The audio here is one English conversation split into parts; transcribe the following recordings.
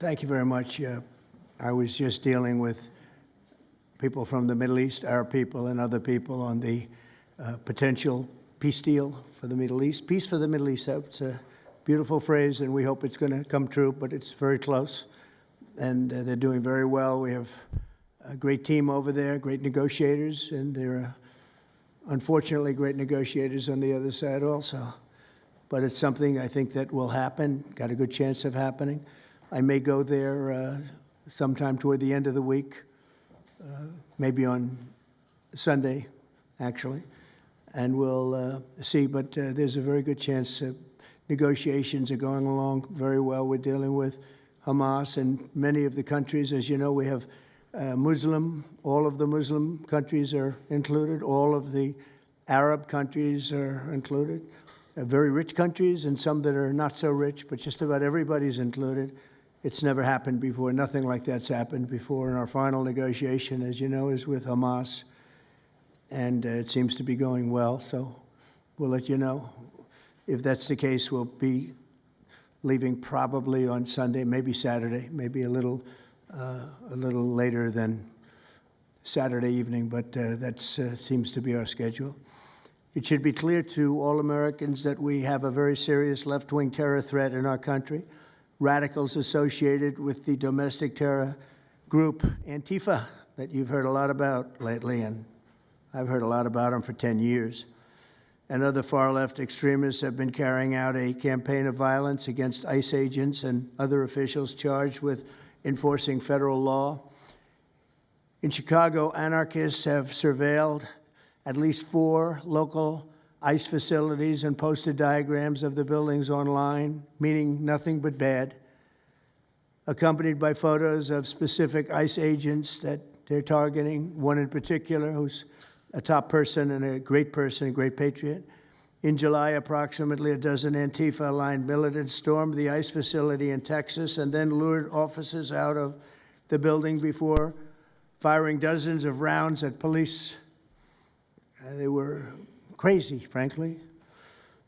Thank you very much. I was just dealing with people from the Middle East, Arab people and other people on the potential peace deal for the Middle East. Peace for the Middle East, that's a beautiful phrase, and we hope it's going to come true, but it's very close. And they're doing very well. We have a great team over there, great negotiators, and there are unfortunately great negotiators on the other side also. But it's something I think that will happen, got a good chance of happening. I may go there sometime toward the end of the week, maybe on Sunday, actually, and we'll see. But there's a very good chance negotiations are going along very well. We're dealing with Hamas and many of the countries. As you know, we have all of the Muslim countries are included. All of the Arab countries are included. Very rich countries and some that are not so rich, but just about everybody's included. It's never happened before. Nothing like that's happened before. And our final negotiation, as you know, is with Hamas. And it seems to be going well. So we'll let you know. If that's the case, we'll be leaving probably on Sunday, maybe Saturday, maybe a little later than Saturday evening. But that seems to be our schedule. It should be clear to all Americans that we have a very serious left-wing terror threat in our country. Radicals associated with the domestic terror group Antifa that you've heard a lot about lately, and I've heard a lot about them for 10 years. And other far-left extremists have been carrying out a campaign of violence against ICE agents and other officials charged with enforcing federal law. In Chicago, anarchists have surveilled at least 4 local ICE facilities and posted diagrams of the buildings online, meaning nothing but bad, accompanied by photos of specific ICE agents that they're targeting, one in particular who's a top person and a great patriot. In July, approximately a dozen Antifa-aligned militants stormed the ICE facility in Texas and then lured officers out of the building before firing dozens of rounds at police. They were crazy, frankly,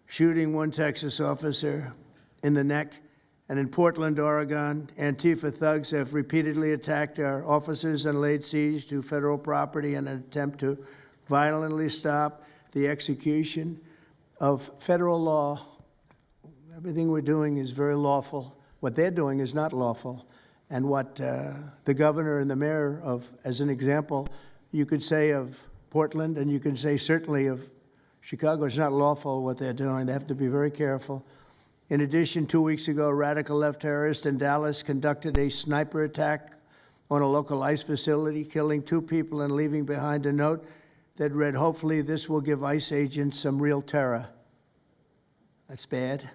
shooting one Texas officer in the neck. And in Portland, Oregon, Antifa thugs have repeatedly attacked our officers and laid siege to federal property in an attempt to violently stop the execution of federal law. Everything we're doing is very lawful. What they're doing is not lawful. And what the governor and the mayor of, as an example, you could say of Portland, and you can say certainly of Chicago, it's not lawful what they're doing. They have to be very careful. In addition, 2 weeks ago, a radical left terrorist in Dallas conducted a sniper attack on a local ICE facility, killing 2 people and leaving behind a note that read, "Hopefully this will give ICE agents some real terror." That's bad.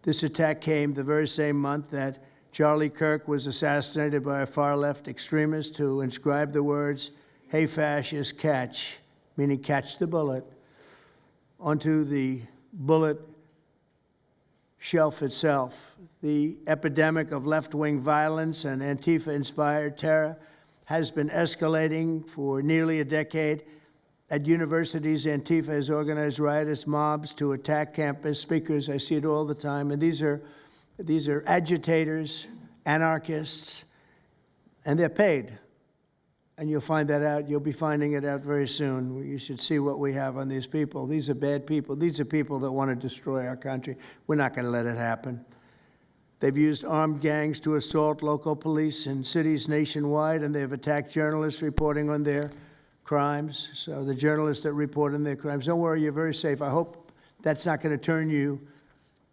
This attack came the very same month that Charlie Kirk was assassinated by a far-left extremist who inscribed the words, "Hey, fascist, catch," meaning catch the bullet, onto the bullet shelf itself. The epidemic of left-wing violence and Antifa-inspired terror has been escalating for nearly a decade. At universities, Antifa has organized riotous mobs to attack campus speakers. I see it all the time. And these are agitators, anarchists, and they're paid. And you'll find that out. You'll be finding it out very soon. You should see what we have on these people. These are bad people. These are people that want to destroy our country. We're not going to let it happen. They've used armed gangs to assault local police in cities nationwide, and they've attacked journalists reporting on their crimes. So the journalists that report on their crimes, don't worry, you're very safe. I hope that's not going to turn you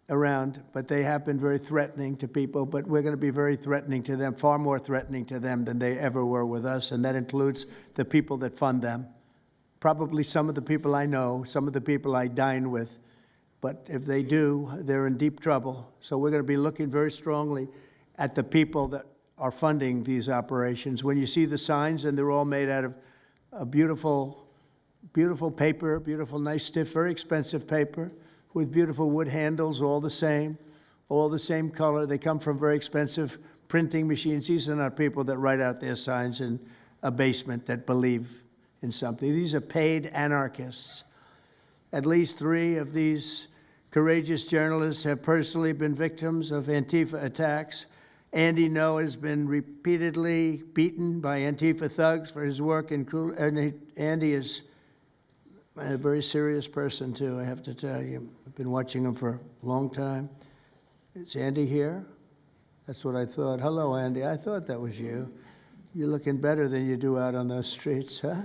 around, but they have been very threatening to people, but we're going to be very threatening to them, far more threatening to them than they ever were with us, and that includes the people that fund them. Probably some of the people I know, some of the people I dine with, but if they do, they're in deep trouble. So we're going to be looking very strongly at the people that are funding these operations. When you see the signs, and they're all made out of a beautiful, beautiful paper, beautiful, nice, stiff, very expensive paper, with beautiful wood handles, all the same color. They come from very expensive printing machines. These are not people that write out their signs in a basement that believe in something. These are paid anarchists. At least 3 of these courageous journalists have personally been victims of Antifa attacks. Andy Ngo has been repeatedly beaten by Antifa thugs for his work in Andy is a very serious person, too, I have to tell you. I've been watching him for a long time. Is Andy here? That's what I thought. Hello, Andy. I thought that was you. You're looking better than you do out on those streets, huh?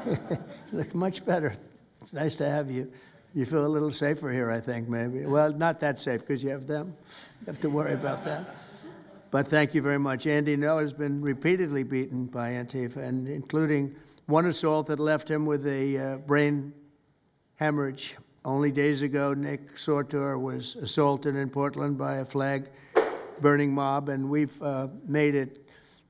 You look much better. It's nice to have you. You feel a little safer here, I think, maybe. Well, not that safe, because you have them. You have to worry about that. But thank you very much. Andy Ngo has been repeatedly beaten by Antifa, and including one assault that left him with a brain hemorrhage. Only days ago, Nick Sortor was assaulted in Portland by a flag-burning mob, and we've made it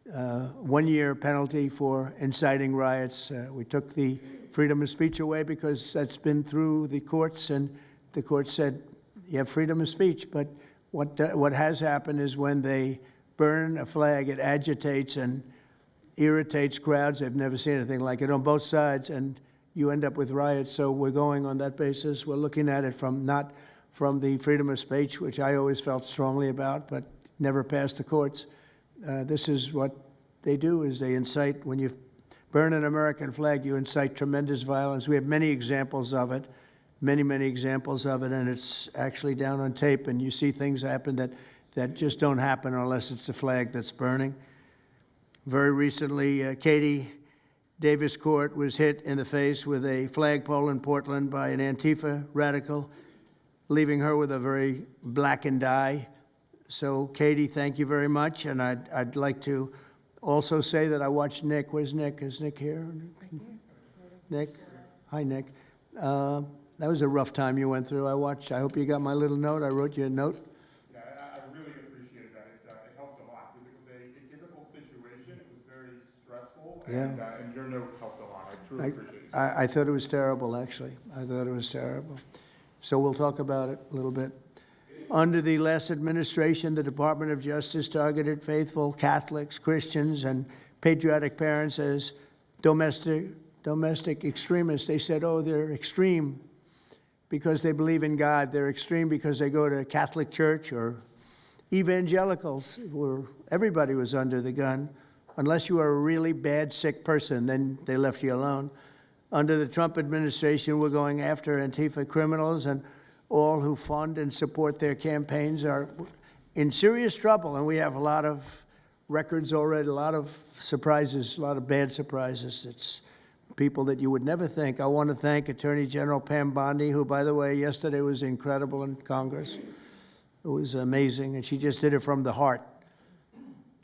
1-year penalty for inciting riots. We took the freedom of speech away because that's been through the courts, and the court said you have freedom of speech. But what has happened is when they burn a flag, it agitates and irritates crowds. I've never seen anything like it on both sides, and you end up with riots. So we're going on that basis. We're looking at it from not from the freedom of speech, which I always felt strongly about, but never passed the courts. This is what they do, is they incite. When you burn an American flag, you incite tremendous violence. We have many examples of it, many examples of it, and it's actually down on tape, and you see things happen that just don't happen unless it's the flag that's burning. Very recently, Katie Davis Court was hit in the face with a flagpole in Portland by an Antifa radical, leaving her with a very blackened eye. So, Katie, thank you very much. And I'd like to also say that I watched Nick. Where's Nick? Is Nick here? Nick? Hi, Nick. That was a rough time you went through. I hope you got my little note. I wrote you a note. Yeah, I really appreciated that. It helped a lot because it was a difficult situation. It was very stressful. And, and your note helped a lot. I truly appreciate it. I thought it was terrible, actually. I thought it was terrible. So we'll talk about it a little bit. Under the last administration, the Department of Justice targeted faithful Catholics, Christians, and patriotic parents as domestic extremists. They said, oh, they're extreme because they believe in God. They're extreme because they go to Catholic church, or evangelicals, where everybody was under the gun. Unless you were a really bad, sick person, then they left you alone. Under the Trump administration, we're going after Antifa criminals, and all who fund and support their campaigns are in serious trouble. And we have a lot of records already, a lot of surprises, a lot of bad surprises. It's people that you would never think. I want to thank Attorney General Pam Bondi, who, by the way, yesterday was incredible in Congress. It was amazing, and she just did it from the heart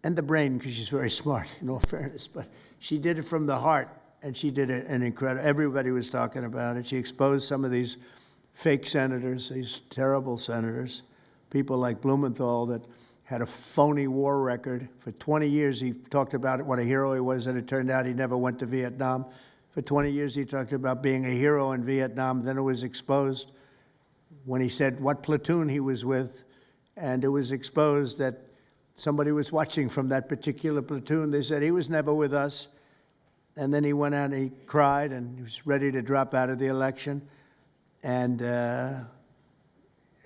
and the brain, because she's very smart, in all fairness. But she did it from the heart, and she did it an incredible. Everybody was talking about it. She exposed some of these fake senators, these terrible senators, people like Blumenthal that had a phony war record. For 20 years, he talked about what a hero he was, and it turned out he never went to Vietnam. For 20 years, he talked about being a hero in Vietnam. Then it was exposed when he said what platoon he was with, and it was exposed that somebody was watching from that particular platoon. They said he was never with us. And then he went out and he cried, and he was ready to drop out of the election. And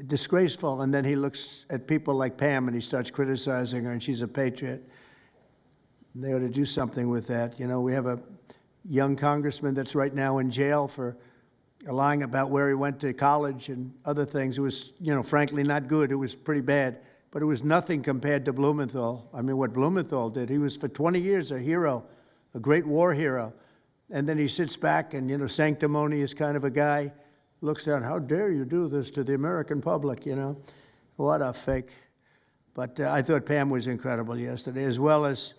disgraceful. And then he looks at people like Pam and he starts criticizing her, and she's a patriot. They ought to do something with that. You know, we have a young congressman that's right now in jail for lying about where he went to college and other things. It was, you know, frankly not good. It was pretty bad. But it was nothing compared to Blumenthal. I mean, what Blumenthal did, he was for 20 years a hero, a great war hero. And then he sits back and, you know, sanctimonious kind of a guy, looks down, how dare you do this to the American public, you know? What a fake. But I thought Pam was incredible yesterday, as well as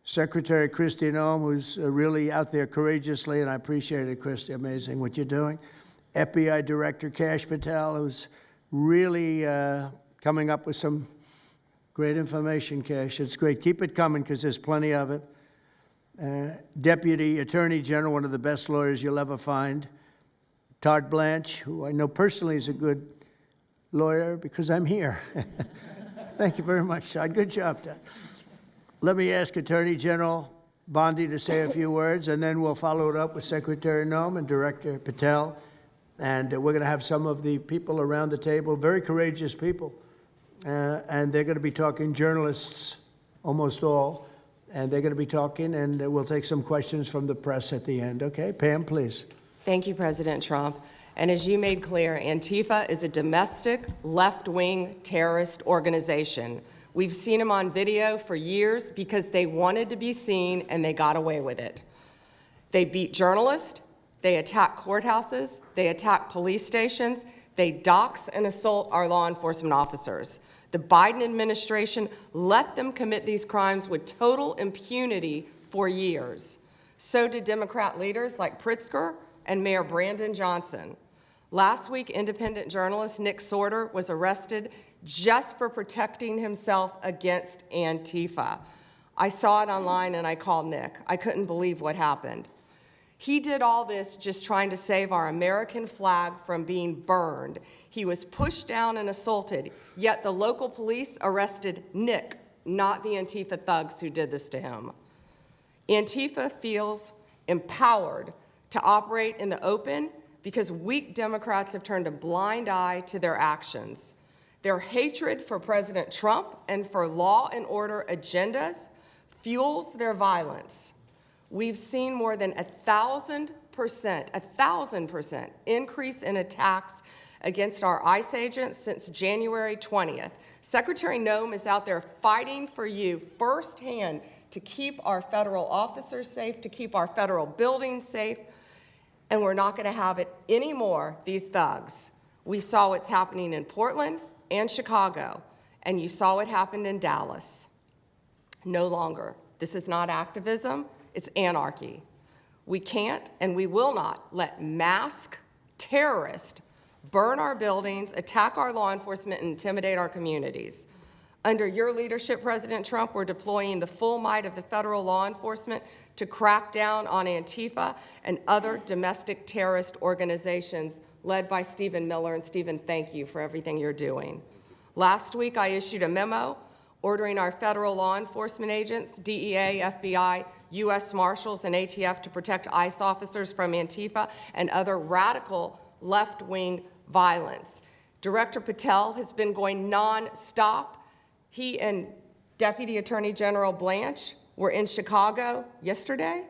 Secretary Kristi Noem, who's really out there courageously, and I appreciate it, Kristi, amazing what you're doing. FBI Director Kash Patel, who's really coming up with some great information, Kash. It's great. Keep it coming, because there's plenty of it. Deputy Attorney General, one of the best lawyers you'll ever find, Todd Blanche, who I know personally is a good lawyer because I'm here. Thank you very much, Todd. Good job, Todd. Let me ask Attorney General Bondi to say a few words, and then we'll follow it up with Secretary Noem and Director Patel. And we're going to have some of the people around the table, very courageous people, and they're going to be talking journalists, almost all, and they're going to be talking, and we'll take some questions from the press at the end. Okay, Pam, please. Thank you, President Trump. And as you made clear, Antifa is a domestic left-wing terrorist organization. We've seen them on video for years because they wanted to be seen and they got away with it. They beat journalists, they attack courthouses, they attack police stations, they dox and assault our law enforcement officers. The Biden administration let them commit these crimes with total impunity for years. So did Democrat leaders like Pritzker and Mayor Brandon Johnson. Last week, independent journalist Nick Sorter was arrested just for protecting himself against Antifa. I saw it online and I called Nick. I couldn't believe what happened. He did all this just trying to save our American flag from being burned. He was pushed down and assaulted, yet the local police arrested Nick, not the Antifa thugs who did this to him. Antifa feels empowered to operate in the open because weak Democrats have turned a blind eye to their actions. Their hatred for President Trump and for law and order agendas fuels their violence. We've seen more than 1,000% increase in attacks against our ICE agents since January 20th. Secretary Noem is out there fighting for you firsthand to keep our federal officers safe, to keep our federal buildings safe, and we're not going to have it anymore, these thugs. We saw what's happening in Portland and Chicago, and you saw what happened in Dallas. No longer. This is not activism, it's anarchy. We can't and we will not let masked terrorists burn our buildings, attack our law enforcement, and intimidate our communities. Under your leadership, President Trump, we're deploying the full might of the federal law enforcement to crack down on Antifa and other domestic terrorist organizations led by Stephen Miller. And Stephen, thank you for everything you're doing. Last week, I issued a memo ordering our federal law enforcement agents, DEA, FBI, U.S. Marshals, and ATF to protect ICE officers from Antifa and other radical left-wing violence. Director Patel has been going non-stop. He and Deputy Attorney General Blanche were in Chicago yesterday,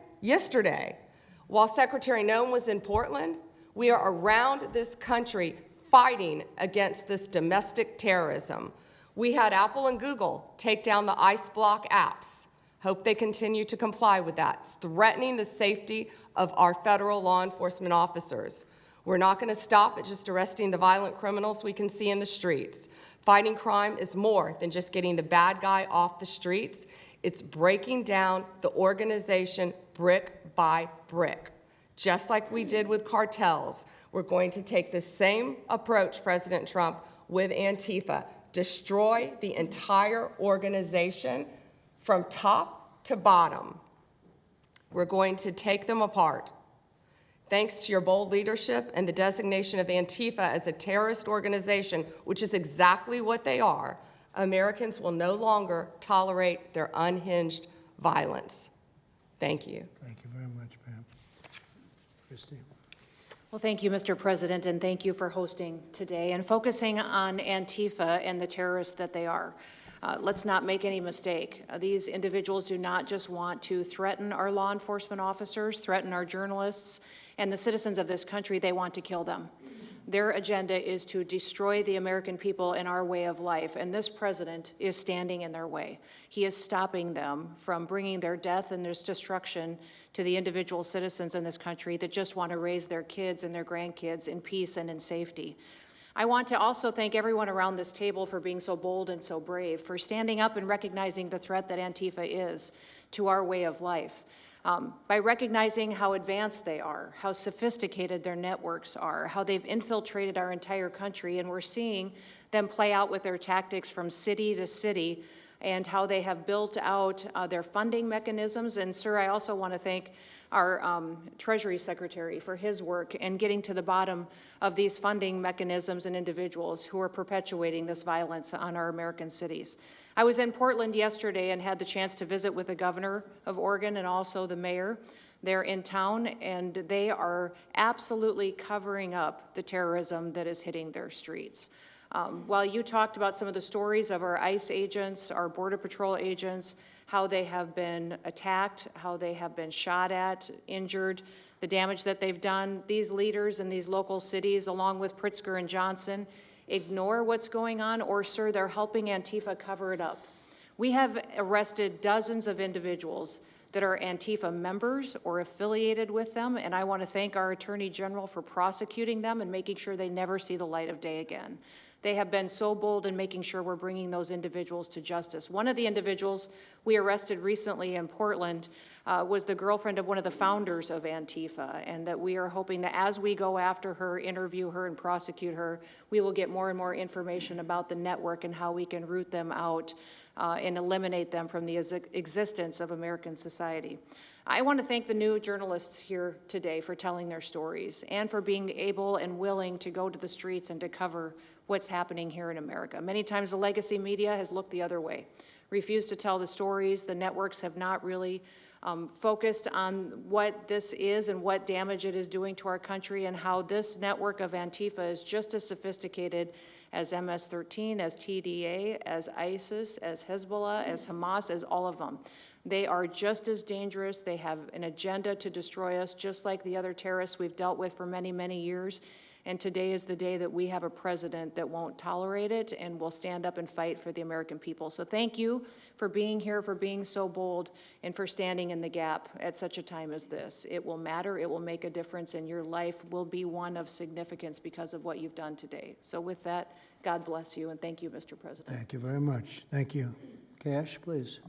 while Secretary Noem was in Portland. We are around this country fighting against this domestic terrorism. We had Apple and Google take down the ICE block apps. Hope they continue to comply with that. It's threatening the safety of our federal law enforcement officers. We're not going to stop at just arresting the violent criminals we can see in the streets. Fighting crime is more than just getting the bad guy off the streets. It's breaking down the organization brick by brick. Just like we did with cartels, we're going to take the same approach, President Trump, with Antifa. Destroy the entire organization from top to bottom. We're going to take them apart. Thanks to your bold leadership and the designation of Antifa as a terrorist organization, which is exactly what they are, Americans will no longer tolerate their unhinged violence. Thank you. Thank you very much, Pam. Christine. Well, thank you, Mr. President, and thank you for hosting today and focusing on Antifa and the terrorists that they are. Let's not make any mistake. These individuals do not just want to threaten our law enforcement officers, threaten our journalists, and the citizens of this country. They want to kill them. Their agenda is to destroy the American people and our way of life, and this president is standing in their way. He is stopping them from bringing their death and their destruction to the individual citizens in this country that just want to raise their kids and their grandkids in peace and in safety. I want to also thank everyone around this table for being so bold and so brave, for standing up and recognizing the threat that Antifa is to our way of life. By recognizing how advanced they are, how sophisticated their networks are, how they've infiltrated our entire country, and we're seeing them play out with their tactics from city to city, and how they have built out their funding mechanisms. And sir, I also want to thank our Treasury Secretary for his work in getting to the bottom of these funding mechanisms and individuals who are perpetuating this violence on our American cities. I was in Portland yesterday and had the chance to visit with the governor of Oregon and also the mayor. They're in town, and they are absolutely covering up the terrorism that is hitting their streets. While you talked about some of the stories of our ICE agents, our Border Patrol agents, how they have been attacked, how they have been shot at, injured, the damage that they've done, these leaders in these local cities, along with Pritzker and Johnson, ignore what's going on, or, sir, they're helping Antifa cover it up. We have arrested dozens of individuals that are Antifa members or affiliated with them, and I want to thank our Attorney General for prosecuting them and making sure they never see the light of day again. They have been so bold in making sure we're bringing those individuals to justice. One of the individuals we arrested recently in Portland was the girlfriend of one of the founders of Antifa, and that we are hoping that as we go after her, interview her, and prosecute her, we will get more and more information about the network and how we can root them out and eliminate them from the existence of American society. I want to thank the new journalists here today for telling their stories and for being able and willing to go to the streets and to cover what's happening here in America. Many times the legacy media has looked the other way, refused to tell the stories. The networks have not really focused on what this is and what damage it is doing to our country, and how this network of Antifa is just as sophisticated as MS-13, as TDA, as ISIS, as Hezbollah, as Hamas, as all of them. They are just as dangerous. They have an agenda to destroy us, just like the other terrorists we've dealt with for many, many years. And today is the day that we have a president that won't tolerate it and will stand up and fight for the American people. So thank you for being here, for being so bold, and for standing in the gap at such a time as this. It will matter, it will make a difference, and your life will be one of significance because of what you've done today. So with that, God bless you, and thank you, Mr. President. Thank you very much. Thank you. Cash, please.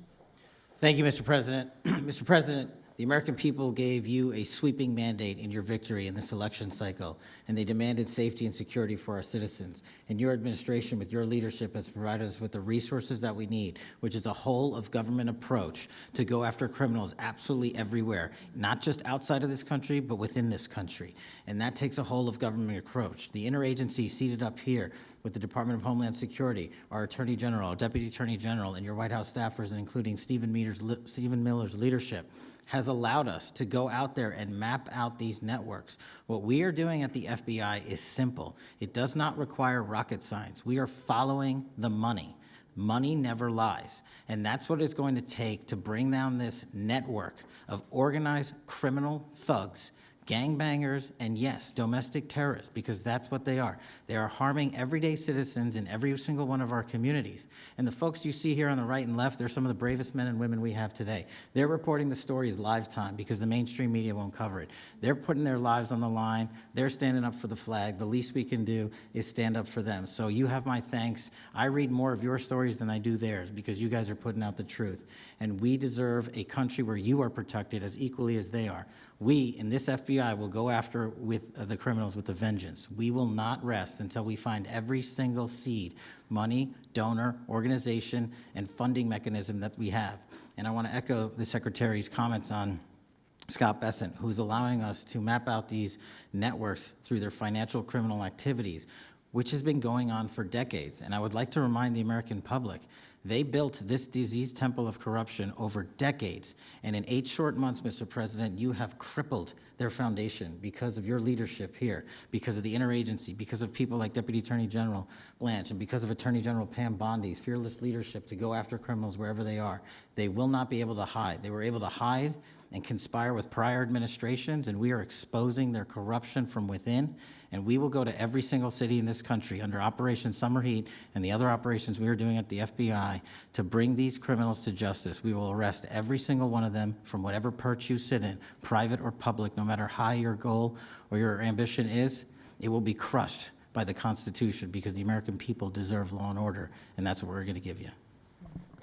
Thank you, Mr. President. Mr. President, the American people gave you a sweeping mandate in your victory in this election cycle, and they demanded safety and security for our citizens. And your administration, with your leadership, has provided us with the resources that we need, which is a whole-of-government approach to go after criminals absolutely everywhere, not just outside of this country, but within this country. And that takes a whole-of-government approach. The interagency seated up here with the Department of Homeland Security, our Attorney General, our Deputy Attorney General, and your White House staffers, and including Stephen Miller's leadership, has allowed us to go out there and map out these networks. What we are doing at the FBI is simple. It does not require rocket science. We are following the money. Money never lies. And that's what it's going to take to bring down this network of organized criminal thugs, gangbangers, and yes, domestic terrorists, because that's what they are. They are harming everyday citizens in every single one of our communities. And the folks you see here on the right and left, they're some of the bravest men and women we have today. They're reporting the stories live time because the mainstream media won't cover it. They're putting their lives on the line. They're standing up for the flag. The least we can do is stand up for them. So you have my thanks. I read more of your stories than I do theirs because you guys are putting out the truth. And we deserve a country where you are protected as equally as they are. We, in this FBI, will go after with the criminals with a vengeance. We will not rest until we find every single seed, money, donor, organization, and funding mechanism that we have. And I want to echo the Secretary's comments on Scott Bessent, who's allowing us to map out these networks through their financial criminal activities, which has been going on for decades. And I would like to remind the American public, they built this disease temple of corruption over decades. And in 8 short months, Mr. President, you have crippled their foundation because of your leadership here, because of the interagency, because of people like Deputy Attorney General Blanche, and because of Attorney General Pam Bondi's fearless leadership to go after criminals wherever they are. They will not be able to hide. They were able to hide and conspire with prior administrations, and we are exposing their corruption from within. And we will go to every single city in this country under Operation Summer Heat and the other operations we are doing at the FBI to bring these criminals to justice. We will arrest every single one of them from whatever perch you sit in, private or public, no matter how your goal or your ambition is. It will be crushed by the Constitution because the American people deserve law and order, and that's what we're going to give you.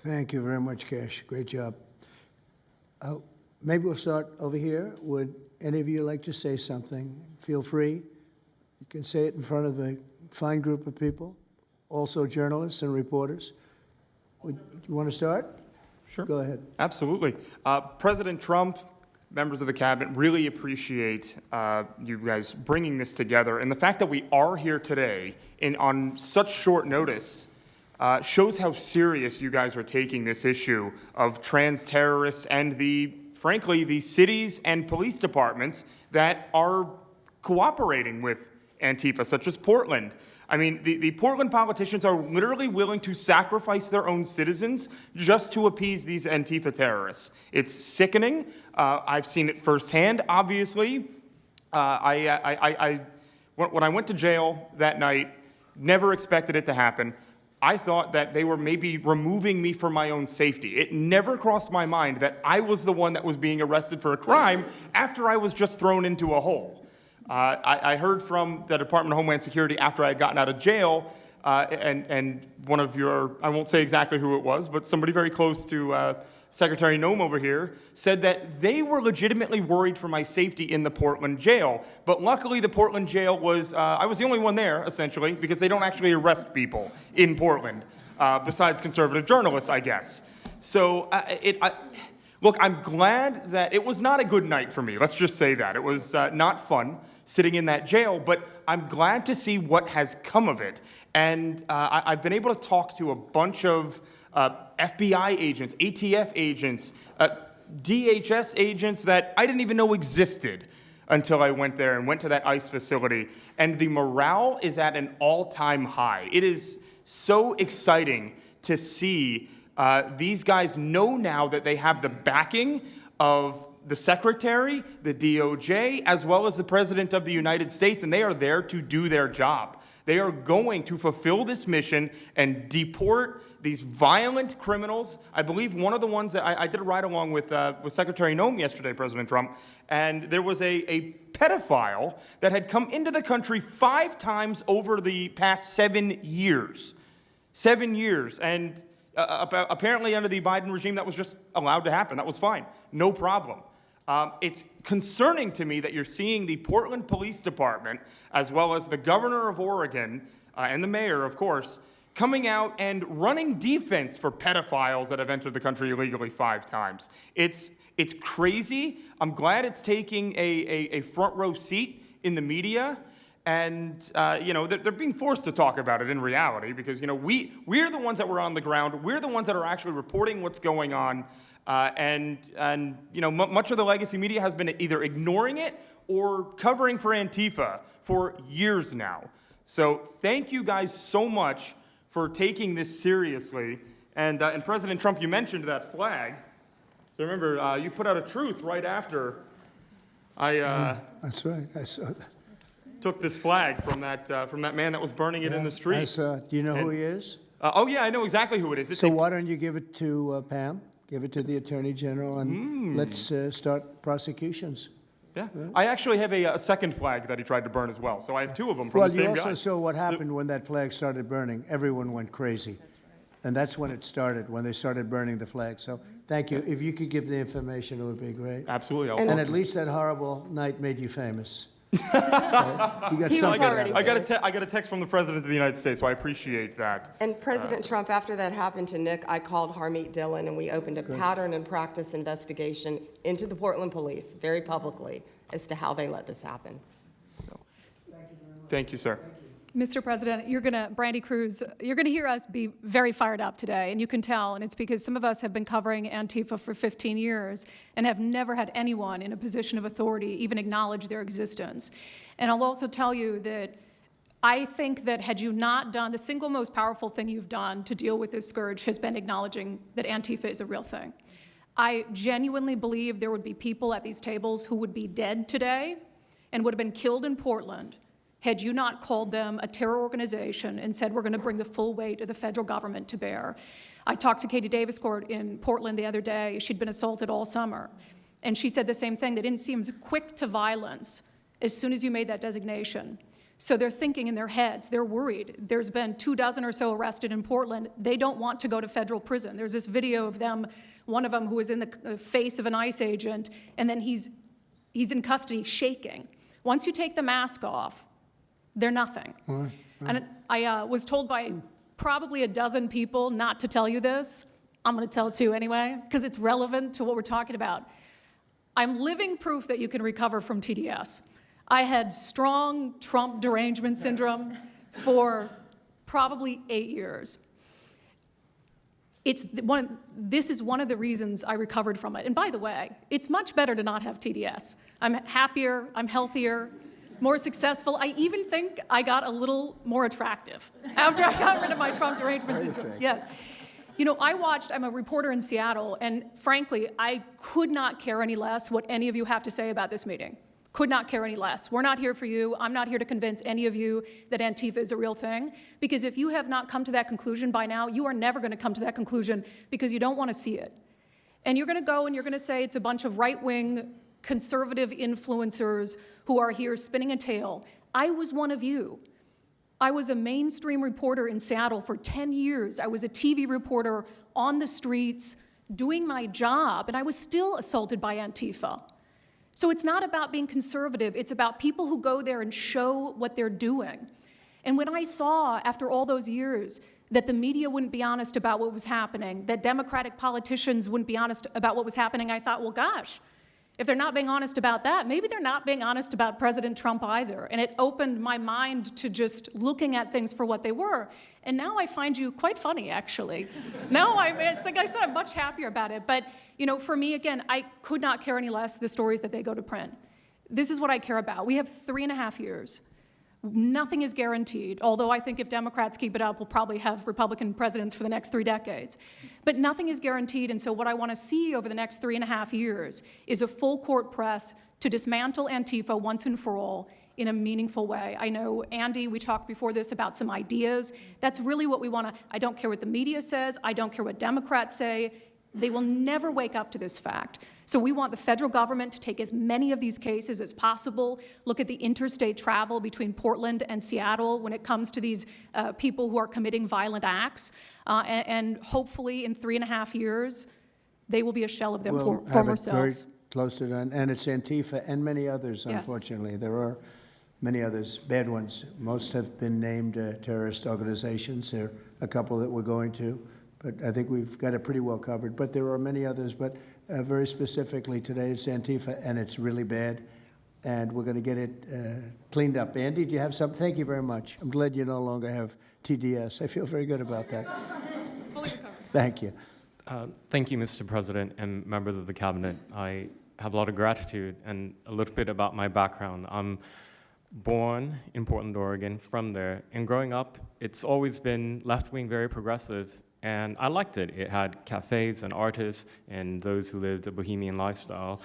Thank you very much, Cash. Great job. Maybe we'll start over here. Would any of you like to say something? Feel free. You can say it in front of a fine group of people, also journalists and reporters. You want to start? Sure. Go ahead. Absolutely. President Trump, members of the cabinet, really appreciate you guys bringing this together. And the fact that we are here today on such short notice shows how serious you guys are taking this issue of trans terrorists and frankly, the cities and police departments that are cooperating with Antifa, such as Portland. I mean, the Portland politicians are literally willing to sacrifice their own citizens just to appease these Antifa terrorists. It's sickening. I've seen it firsthand, obviously. When I went to jail that night, never expected it to happen. I thought that they were maybe removing me for my own safety. It never crossed my mind that I was the one that was being arrested for a crime after I was just thrown into a hole. I heard from the Department of Homeland Security after I had gotten out of jail, and one of your, I won't say exactly who it was, but somebody very close to Secretary Noem over here, said that they were legitimately worried for my safety in the Portland jail. But luckily, the Portland jail was, I was the only one there, essentially, because they don't actually arrest people in Portland, besides conservative journalists, I guess. So, look, I'm glad that it was not a good night for me. Let's just say that. It was not fun sitting in that jail, but I'm glad to see what has come of it. And I've been able to talk to a bunch of FBI agents, ATF agents, DHS agents that I didn't even know existed until I went there and went to that ICE facility. And the morale is at an all-time high. It is so exciting to see these guys know now that they have the backing of the Secretary, the DOJ, as well as the President of the United States, and they are there to do their job. They are going to fulfill this mission and deport these violent criminals. I believe one of the ones that I did a ride-along with Secretary Noem yesterday, President Trump, and there was a pedophile that had come into the country 5 times over the past 7 years. 7 years, and apparently under the Biden regime, that was just allowed to happen. That was fine, no problem. It's concerning to me that you're seeing the Portland Police Department, as well as the governor of Oregon, and the mayor, of course, coming out and running defense for pedophiles that have entered the country illegally 5 times. It's crazy. I'm glad it's taking a front row seat in the media. And, they're being forced to talk about it in reality because, we're the ones that were on the ground. We're the ones that are actually reporting what's going on. Much of the legacy media has been either ignoring it or covering for Antifa for years now. So thank you guys so much for taking this seriously. And President Trump, you mentioned that flag. So remember, you put out a truth right after That's right. I saw that. took this flag from that man that was burning it in the street. I saw it. Do you know who he is? Oh yeah, I know exactly who it is. So why don't you give it to Pam? Give it to the Attorney General, and let's start prosecutions. Yeah, I actually have a second flag that he tried to burn as well. So I have 2 of them from the same guy. Well, you also saw what happened when that flag started burning. Everyone went crazy. And that's when it started, when they started burning the flag. So thank you. If you could give the information, it would be great. Absolutely. And at least that horrible night made you famous. Right? You got He was something already out of it. I got a text from the President of the United States, so I appreciate that. And President Trump, after that happened to Nick, I called Harmeet Dillon, and we opened a pattern and practice investigation into the Portland police, very publicly, as to how they let this happen. Thank you, sir. Mr. President, Brandy Cruz, you're going to hear us be very fired up today, and you can tell, and it's because some of us have been covering Antifa for 15 years and have never had anyone in a position of authority even acknowledge their existence. And I'll also tell you that I think that had you not done, the single most powerful thing you've done to deal with this scourge has been acknowledging that Antifa is a real thing. I genuinely believe there would be people at these tables who would be dead today and would have been killed in Portland had you not called them a terror organization and said we're going to bring the full weight of the federal government to bear. I talked to Katie Daviscourt in Portland the other day. She'd been assaulted all summer. And she said the same thing, that it seems quick to violence as soon as you made that designation. So they're thinking in their heads, they're worried. There's been 24 or so arrested in Portland. They don't want to go to federal prison. There's this video of them, one of them who was in the face of an ICE agent, and then he's in custody shaking. Once you take the mask off, they're nothing. Right. And I was told by probably a dozen people not to tell you this. I'm going to tell it to you anyway, because it's relevant to what we're talking about. I'm living proof that you can recover from TDS. I had strong Trump derangement syndrome for probably 8 years. This is one of the reasons I recovered from it. And by the way, it's much better to not have TDS. I'm happier, I'm healthier. more successful. I even think I got a little more attractive after I got rid of my Trump derangement syndrome. Yes. You know, I'm a reporter in Seattle, and frankly, I could not care any less what any of you have to say about this meeting. Could not care any less. We're not here for you. I'm not here to convince any of you that Antifa is a real thing, because if you have not come to that conclusion by now, you are never going to come to that conclusion because you don't want to see it. And you're going to go and you're going to say it's a bunch of right-wing conservative influencers who are here spinning a tale. I was one of you. I was a mainstream reporter in Seattle for 10 years. I was a TV reporter on the streets doing my job, and I was still assaulted by Antifa. So it's not about being conservative. It's about people who go there and show what they're doing. And when I saw, after all those years, that the media wouldn't be honest about what was happening, that Democratic politicians wouldn't be honest about what was happening, I thought, well, gosh, if they're not being honest about that, maybe they're not being honest about President Trump either. And it opened my mind to just looking at things for what they were. And now I find you quite funny, actually. Now it's like I said, I'm much happier about it. But you know, for me, again, I could not care any less the stories that they go to print. This is what I care about. We have 3.5 years. Nothing is guaranteed, although I think if Democrats keep it up, we'll probably have Republican presidents for the next 3 decades. But nothing is guaranteed, and so what I want to see over the next 3.5 years is a full court press to dismantle Antifa once and for all in a meaningful way. I know, Andy, we talked before this about some ideas. That's really what we want to, I don't care what the media says, I don't care what Democrats say. They will never wake up to this fact. So we want the federal government to take as many of these cases as possible, look at the interstate travel between Portland and Seattle when it comes to these people who are committing violent acts, and hopefully in 3.5 years, they will be a shell of their former selves. Very close to that, and it's Antifa and many others, Yes. unfortunately. There are many others, bad ones. Most have been named terrorist organizations. There are a couple that we're going to, but I think we've got it pretty well covered. But there are many others, but very specifically today it's Antifa, and it's really bad, and we're going to get it cleaned up. Andy, do you have something? Thank you very much. I'm glad you no longer have TDS. I feel very good about that. Fully recovered. Thank you. Thank you, Mr. President and members of the Cabinet. I have a lot of gratitude, and a little bit about my background. I'm born in Portland, Oregon, from there, and growing up, it's always been left-wing, very progressive, and I liked it. It had cafes and artists and those who lived a bohemian lifestyle.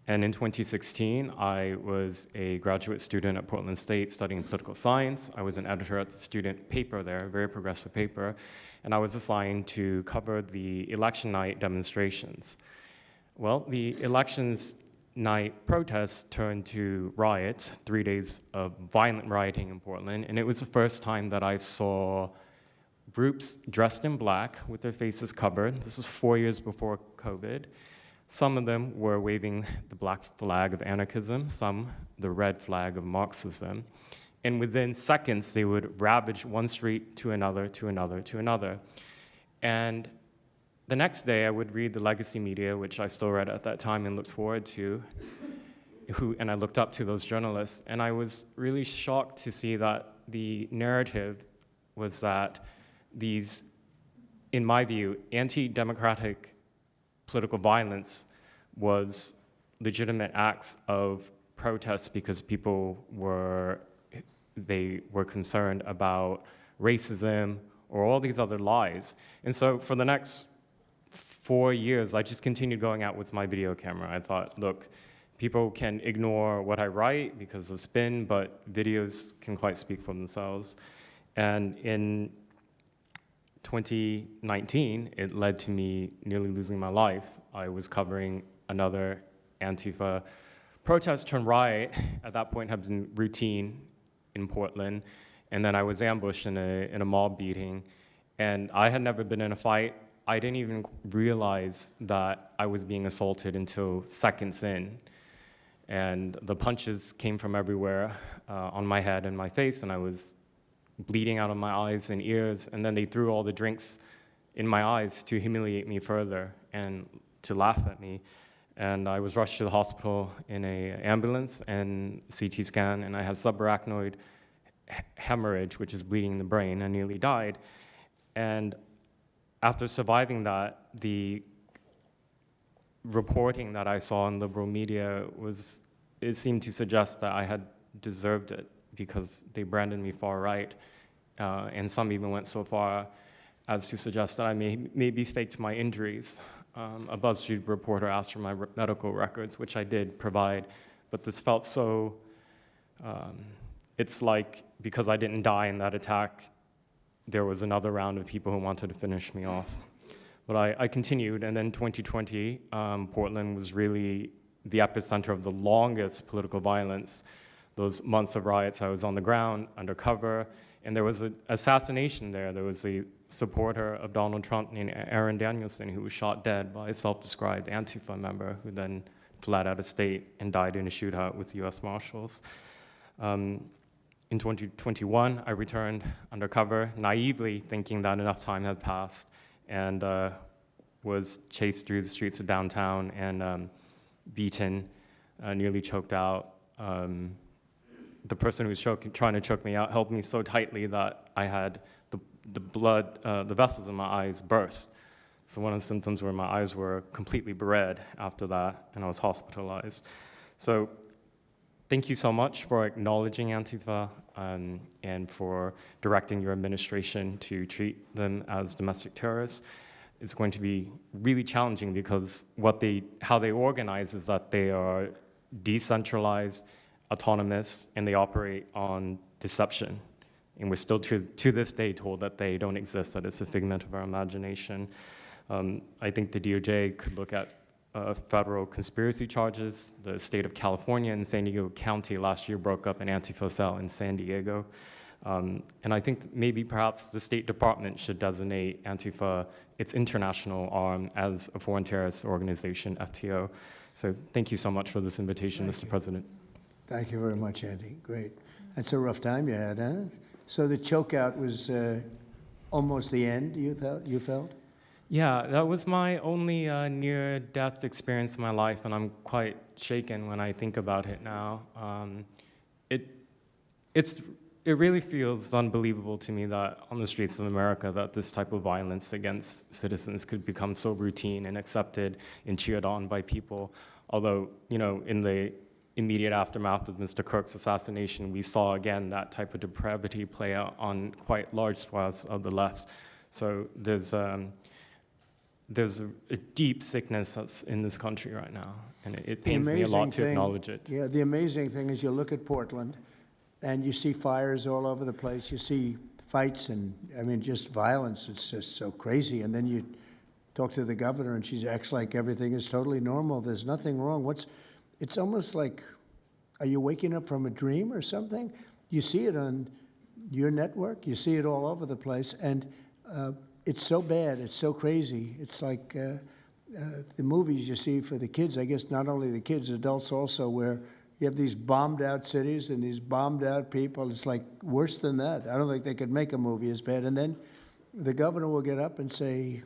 And in 2016, I was a graduate student at Portland State studying political science. I was an editor at the student paper there, a very progressive paper, and I was assigned to cover the election night demonstrations. Well, the elections night protests turned to riots, 3 days of violent rioting in Portland, and it was the first time that I saw groups dressed in black with their faces covered. This was 4 years before COVID. Some of them were waving the black flag of anarchism, some the red flag of Marxism. And within seconds, they would ravage one street to another, to another, to another. And the next day, I would read the legacy media, which I still read at that time and looked forward to, and I looked up to those journalists. And I was really shocked to see that the narrative was that these, in my view, anti-democratic political violence was legitimate acts of protest because people were concerned about racism or all these other lies. And so for the next 4 years, I just continued going out with my video camera. I thought, look, people can ignore what I write because of spin, but videos can quite speak for themselves. And in 2019, it led to me nearly losing my life. I was covering another Antifa protest turned riot. At that point, had been routine in Portland, and then I was ambushed in a mob beating. And I had never been in a fight. I didn't even realize that I was being assaulted until seconds in. And the punches came from everywhere on my head and my face, and I was bleeding out of my eyes and ears, and then they threw all the drinks in my eyes to humiliate me further and to laugh at me. And I was rushed to the hospital in an ambulance and CT scan, and I had subarachnoid hemorrhage, which is bleeding in the brain. I nearly died. And after surviving that, the reporting that I saw in liberal media it seemed to suggest that I had deserved it because they branded me far right. And some even went so far as to suggest that I maybe faked my injuries. A BuzzFeed reporter asked for my medical records, which I did provide, but this felt so, it's like because I didn't die in that attack, there was another round of people who wanted to finish me off. But I continued, and then 2020, Portland was really the epicenter of the longest political violence. Those months of riots, I was on the ground, undercover, and there was an assassination there. There was a supporter of Donald Trump named Aaron Danielson who was shot dead by a self-described Antifa member who then fled out of state and died in a shootout with US Marshals. In 2021, I returned undercover, naively thinking that enough time had passed, and was chased through the streets of downtown and beaten, nearly choked out. The person who was trying to choke me out held me so tightly that I had the blood, the vessels in my eyes burst. So one of the symptoms were my eyes were completely red after that, and I was hospitalized. So thank you so much for acknowledging Antifa and for directing your administration to treat them as domestic terrorists. It's going to be really challenging because how they organize is that they are decentralized, autonomous, and they operate on deception. And we're still to this day told that they don't exist, that it's a figment of our imagination. I think the DOJ could look at federal conspiracy charges. The state of California and San Diego County last year broke up an Antifa cell in San Diego. And I think maybe perhaps the State Department should designate Antifa, its international arm, as a foreign terrorist organization, FTO. So thank you so much for this invitation, Mr. President. Thank you very much, Andy. Great. That's a rough time you had, huh? So the chokeout was almost the end, you felt? Yeah, that was my only near-death experience in my life, and I'm quite shaken when I think about it now. It really feels unbelievable to me that on the streets of America that this type of violence against citizens could become so routine and accepted and cheered on by people. Although, you know, in the immediate aftermath of Mr. Kirk's assassination, we saw again that type of depravity play out on quite large swaths of the left. So there's a deep sickness that's in this country right now, and it pains me a lot to acknowledge it. Yeah, the amazing thing is you look at Portland, and you see fires all over the place. You see fights and, I mean, just violence. It's just so crazy. And then you talk to the governor, and she acts like everything is totally normal. There's nothing wrong. It's almost like, are you waking up from a dream or something? You see it on your network. You see it all over the place. And it's so bad. It's so crazy. It's like the movies you see for the kids, I guess not only the kids, adults also, where you have these bombed out cities and these bombed out people. It's like worse than that. I don't think they could make a movie as bad. And then the governor will get up and say,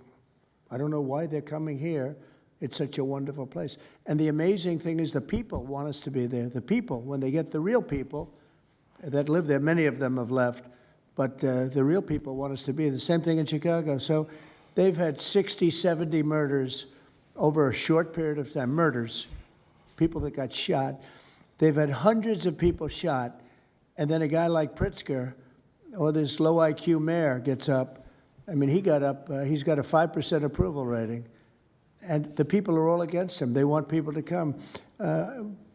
I don't know why they're coming here. It's such a wonderful place. And the amazing thing is the people want us to be there. The people, when they get the real people that live there, many of them have left, but the real people want us to be there. The same thing in Chicago. So they've had 60, 70 murders over a short period of time, murders, people that got shot. They've had hundreds of people shot, and then a guy like Pritzker, or this low IQ mayor, gets up. I mean, he got up, he's got a 5% approval rating, and the people are all against him. They want people to come.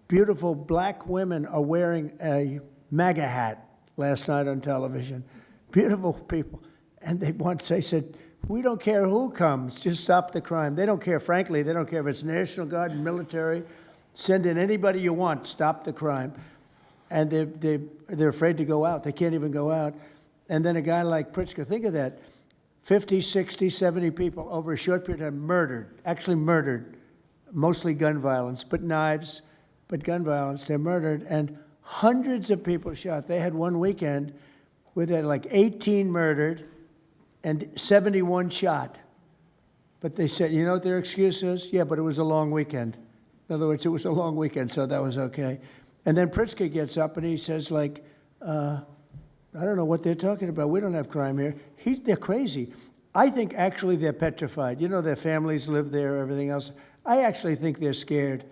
Beautiful black women are wearing a MAGA hat last night on television. Beautiful people. And they said, we don't care who comes, just stop the crime. They don't care, frankly, they don't care if it's National Guard, military. Send in anybody you want, stop the crime. And they're afraid to go out. They can't even go out. And then a guy like Pritzker, think of that, 50, 60, 70 people over a short period of time murdered, actually murdered, mostly gun violence, but knives, but gun violence, they're murdered, and hundreds of people shot. They had one weekend where they had like 18 murdered and 71 shot. But they said, you know what their excuse is? Yeah, but it was a long weekend. In other words, it was a long weekend, so that was okay. And then Pritzker gets up and he says, like, I don't know what they're talking about. We don't have crime here. They're crazy. I think actually they're petrified. You know, their families live there, everything else. I actually think they're scared.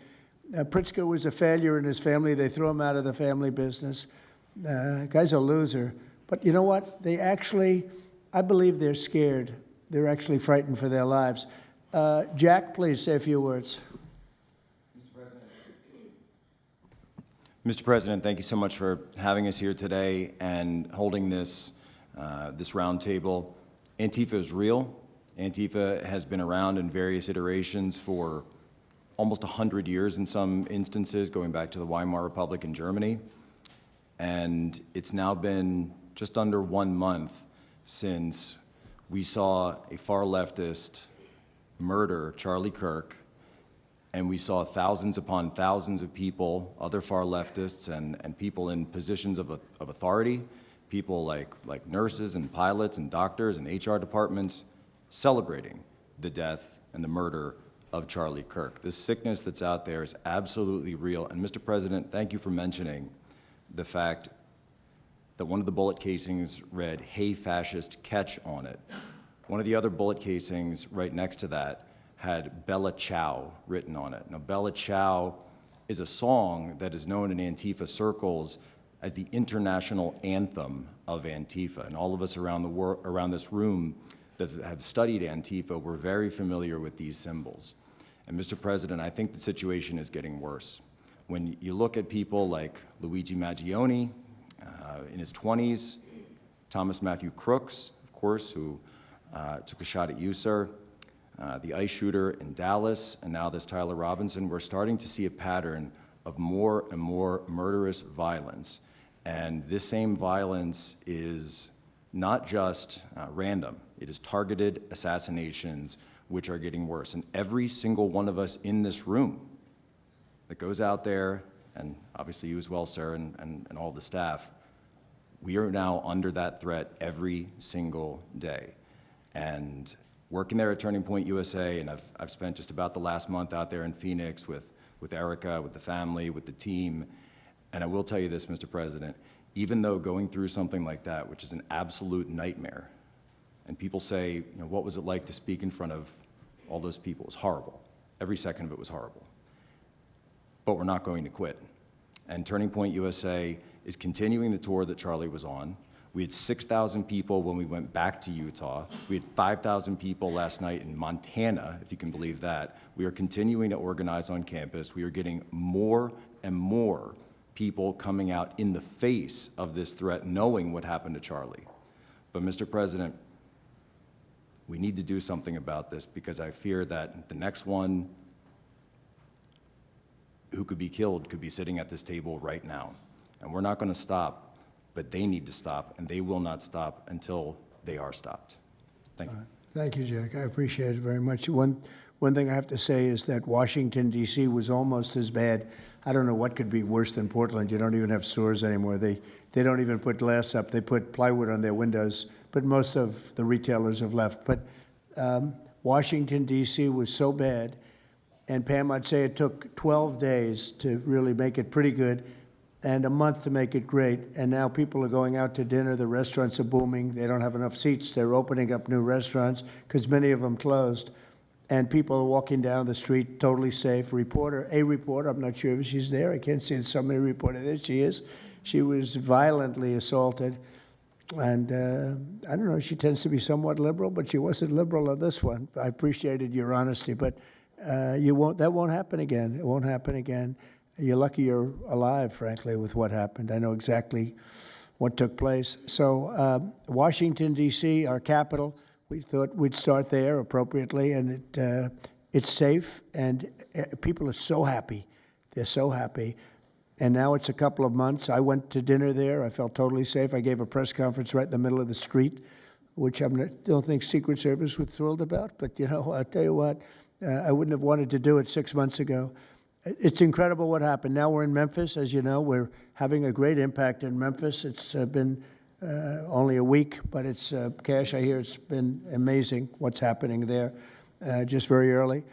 Pritzker was a failure in his family. They threw him out of the family business. Guy's a loser. But you know what? They actually, I believe they're scared. They're actually frightened for their lives. Jack, please say a few words. Mr. President, thank you so much for having us here today and holding this roundtable. Antifa is real. Antifa has been around in various iterations for almost 100 years in some instances, going back to the Weimar Republic in Germany. And it's now been just under 1 month since we saw a far leftist murder Charlie Kirk, and we saw thousands upon thousands of people, other far leftists and people in positions of authority, people like nurses and pilots and doctors and HR departments, celebrating the death and the murder of Charlie Kirk. This sickness that's out there is absolutely real. And Mr. President, thank you for mentioning the fact that one of the bullet casings read, "Hey fascist, catch" on it. One of the other bullet casings right next to that had Bella Ciao written on it. Now, Bella Ciao is a song that is known in Antifa circles as the international anthem of Antifa. And all of us around this room that have studied Antifa, we're very familiar with these symbols. And Mr. President, I think the situation is getting worse. When you look at people like Luigi Maggioni in his 20s, Thomas Matthew Crooks, of course, who took a shot at you, sir, the ICE shooter in Dallas, and now this Tyler Robinson, we're starting to see a pattern of more and more murderous violence. And this same violence is not just random. It is targeted assassinations, which are getting worse. And every single one of us in this room that goes out there, and obviously you as well, sir, and all the staff, we are now under that threat every single day. And working there at Turning Point USA, and I've spent just about the last month out there in Phoenix with Erica, with the family, with the team. And I will tell you this, Mr. President, even though going through something like that, which is an absolute nightmare, and people say, you know, what was it like to speak in front of all those people? It was horrible. Every second of it was horrible. But we're not going to quit. And Turning Point USA is continuing the tour that Charlie was on. We had 6,000 people when we went back to Utah. We had 5,000 people last night in Montana, if you can believe that. We are continuing to organize on campus. We are getting more and more people coming out in the face of this threat, knowing what happened to Charlie. But Mr. President, we need to do something about this, because I fear that the next one who could be killed could be sitting at this table right now. And we're not going to stop, but they need to stop, and they will not stop until they are stopped. Thank you. Thank you, Jack. I appreciate it very much. One thing I have to say is that Washington, D.C. was almost as bad. I don't know what could be worse than Portland. You don't even have stores anymore. They don't even put glass up. They put plywood on their windows, but most of the retailers have left. But Washington, D.C. was so bad, and Pam, I'd say it took 12 days to really make it pretty good, and a month to make it great. And now people are going out to dinner. The restaurants are booming. They don't have enough seats. They're opening up new restaurants because many of them closed. And people are walking down the street totally safe. A reporter, I'm not sure if she's there. I can't see somebody reported there. She is. She was violently assaulted. And I don't know, she tends to be somewhat liberal, but she wasn't liberal on this one. I appreciated your honesty, but that won't happen again. It won't happen again. You're lucky you're alive, frankly, with what happened. I know exactly what took place. So Washington, D.C., our capital, we thought we'd start there appropriately, and it's safe, and people are so happy. They're so happy. And now it's a couple of months. I went to dinner there. I felt totally safe. I gave a press conference right in the middle of the street, which I don't think Secret Service was thrilled about. But, you know, I'll tell you what, I wouldn't have wanted to do it 6 months ago. It's incredible what happened. Now we're in Memphis. As you know, we're having a great impact in Memphis. It's been only a week, but it's, Cash, I hear it's been amazing what's happening there just very early.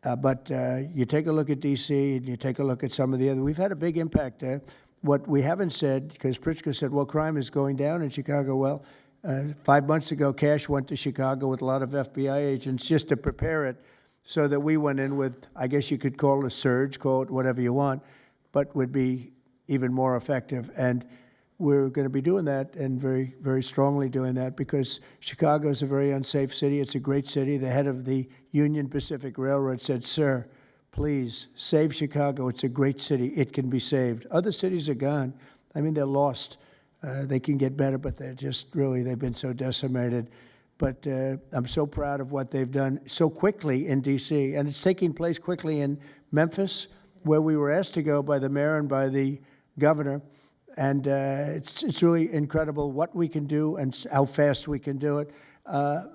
But you take a look at D.C. and you take a look at some of the other. We've had a big impact. What we haven't said, because Pritzker said, well, crime is going down in Chicago. Well, 5 months ago, Cash went to Chicago with a lot of FBI agents just to prepare it so that we went in with, I guess you could call it a surge, call it whatever you want, but would be even more effective. And we're going to be doing that, and very, very strongly doing that, because Chicago is a very unsafe city. It's a great city. The head of the Union Pacific Railroad said, "Sir, please save Chicago. It's a great city. It can be saved." Other cities are gone. I mean, they're lost. They can get better, but they're just really, they've been so decimated. But I'm so proud of what they've done so quickly in D.C., and it's taking place quickly in Memphis, where we were asked to go by the mayor and by the governor. And it's really incredible what we can do and how fast we can do it.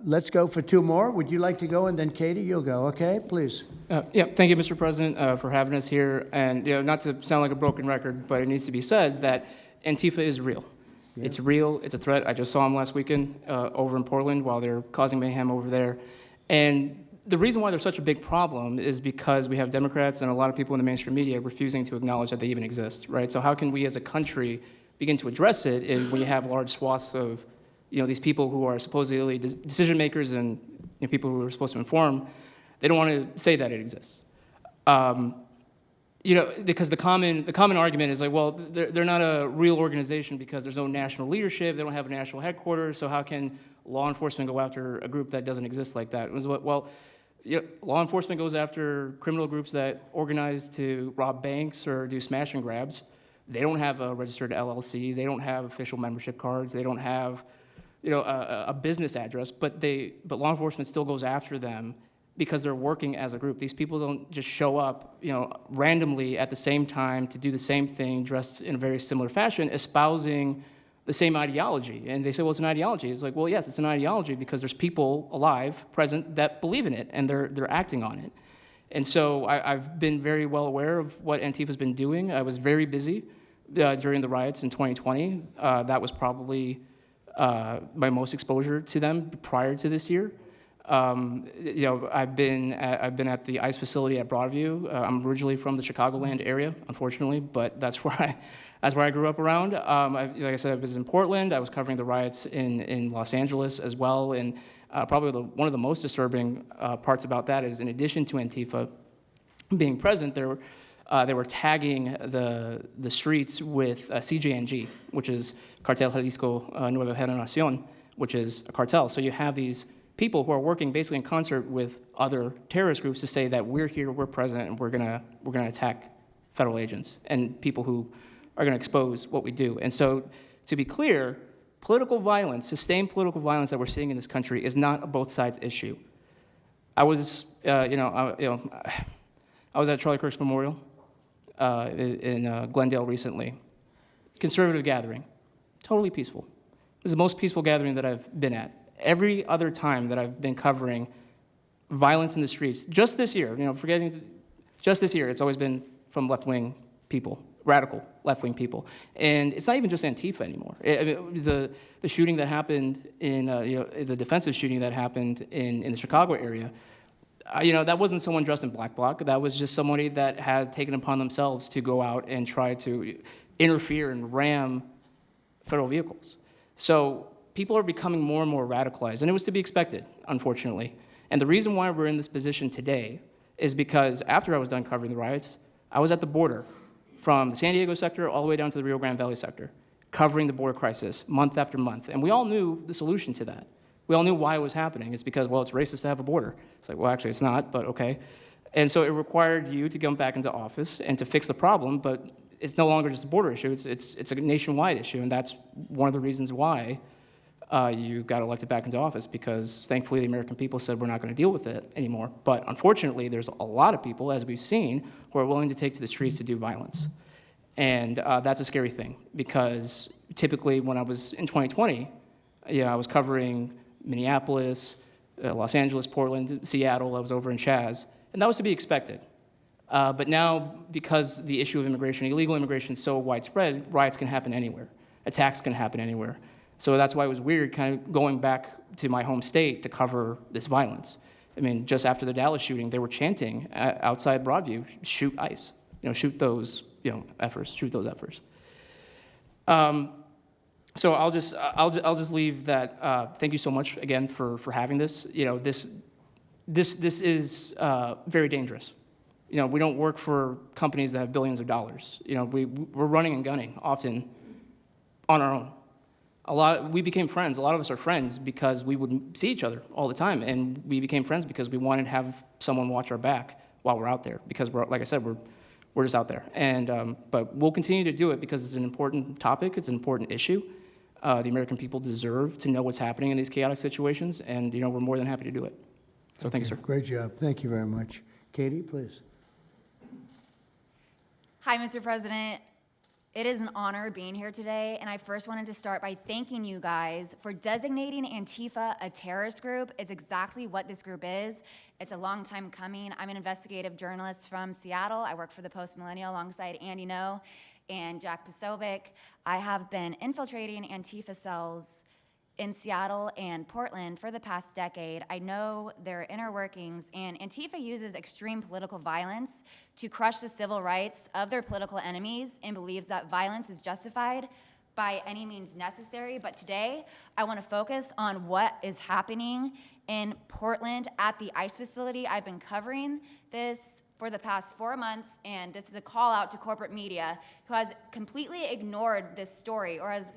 Let's go for two more. Would you like to go? And then Katie, you'll go, okay? Please. Yeah, thank you, Mr. President, for having us here. And not to sound like a broken record, but it needs to be said that Antifa is real. Yeah. It's real. It's a threat. I just saw them last weekend over in Portland while they're causing mayhem over there. And the reason why they're such a big problem is because we have Democrats and a lot of people in the mainstream media refusing to acknowledge that they even exist, right? So how can we as a country begin to address it is when you have large swaths of these people who are supposedly decision makers and people who are supposed to inform, they don't want to say that it exists. Because the common argument is like, well, they're not a real organization because there's no national leadership, they don't have a national headquarters, so how can law enforcement go after a group that doesn't exist like that? Well, law enforcement goes after criminal groups that organize to rob banks or do smash and grabs. They don't have a registered LLC, they don't have official membership cards, they don't have a business address, but law enforcement still goes after them because they're working as a group. These people don't just show up, randomly at the same time to do the same thing, dressed in a very similar fashion, espousing the same ideology. And they say, well, it's an ideology. It's like, well, yes, it's an ideology because there's people alive, present, that believe in it, and they're acting on it. And so I've been very well aware of what Antifa's been doing. I was very busy during the riots in 2020. That was probably my most exposure to them prior to this year. I've been at the ICE facility at Broadview. I'm originally from the Chicagoland area, unfortunately, but that's where I grew up around. Like I said, I was in Portland. I was covering the riots in Los Angeles as well. And probably one of the most disturbing parts about that is, in addition to Antifa being present, they were tagging the streets with CJNG, which is Cartel Jalisco Nueva Generación, which is a cartel. So you have these people who are working basically in concert with other terrorist groups to say that we're here, we're present, and we're gonna attack federal agents and people who are gonna expose what we do. And so, to be clear, political violence, sustained political violence that we're seeing in this country is not a both sides issue. I was, I was at Charlie Kirk's memorial in Glendale recently. Conservative gathering, totally peaceful. It was the most peaceful gathering that I've been at. Every other time that I've been covering violence in the streets, just this year, just this year, it's always been from left-wing people, radical left-wing people. And it's not even just Antifa anymore. The shooting that happened in, the defensive shooting that happened in the Chicago area, that wasn't someone dressed in black bloc. That was just somebody that had taken upon themselves to go out and try to interfere and ram federal vehicles. So people are becoming more and more radicalized, and it was to be expected, unfortunately. And the reason why we're in this position today is because after I was done covering the riots, I was at the border from the San Diego sector all the way down to the Rio Grande Valley sector, covering the border crisis month after month. And we all knew the solution to that. We all knew why it was happening. It's because, well, it's racist to have a border. It's like, well, actually, it's not, but okay. And so it required you to come back into office and to fix the problem, but it's no longer just a border issue. It's a nationwide issue, and that's one of the reasons why you got elected back into office, because thankfully the American people said we're not going to deal with it anymore. But unfortunately, there's a lot of people, as we've seen, who are willing to take to the streets to do violence. And that's a scary thing, because typically when I was in 2020, I was covering Minneapolis, Los Angeles, Portland, Seattle. I was over in Chaz, and that was to be expected. But now, because the issue of immigration, illegal immigration, is so widespread, riots can happen anywhere. Attacks can happen anywhere. So that's why it was weird kind of going back to my home state to cover this violence. I mean, just after the Dallas shooting, they were chanting outside Broadview, shoot ICE, shoot those, efforts, shoot those efforts. So I'll just leave that. Thank you so much again for having this. this is very dangerous. You know, we don't work for companies that have billions of dollars. You know, we're running and gunning often on our own. We became friends. A lot of us are friends because we would see each other all the time, and we became friends because we wanted to have someone watch our back while we're out there. Because like I said, we're just out there. And but we'll continue to do it because it's an important topic. It's an important issue. The American people deserve to know what's happening in these chaotic situations, and we're more than happy to do it. So thank you, sir. Great job. Thank you very much. Katie, please. Hi, Mr. President. It is an honor being here today, and I first wanted to start by thanking you guys for designating Antifa a terrorist group. It's exactly what this group is. It's a long time coming. I'm an investigative journalist from Seattle. I work for the Post Millennial alongside Andy No and Jack Posobiec. I have been infiltrating Antifa cells in Seattle and Portland for the past decade. I know their inner workings, and Antifa uses extreme political violence to crush the civil rights of their political enemies and believes that violence is justified by any means necessary. But today, I want to focus on what is happening in Portland at the ICE facility. I've been covering this for the past 4 months, and this is a call out to corporate media who has completely ignored this story or has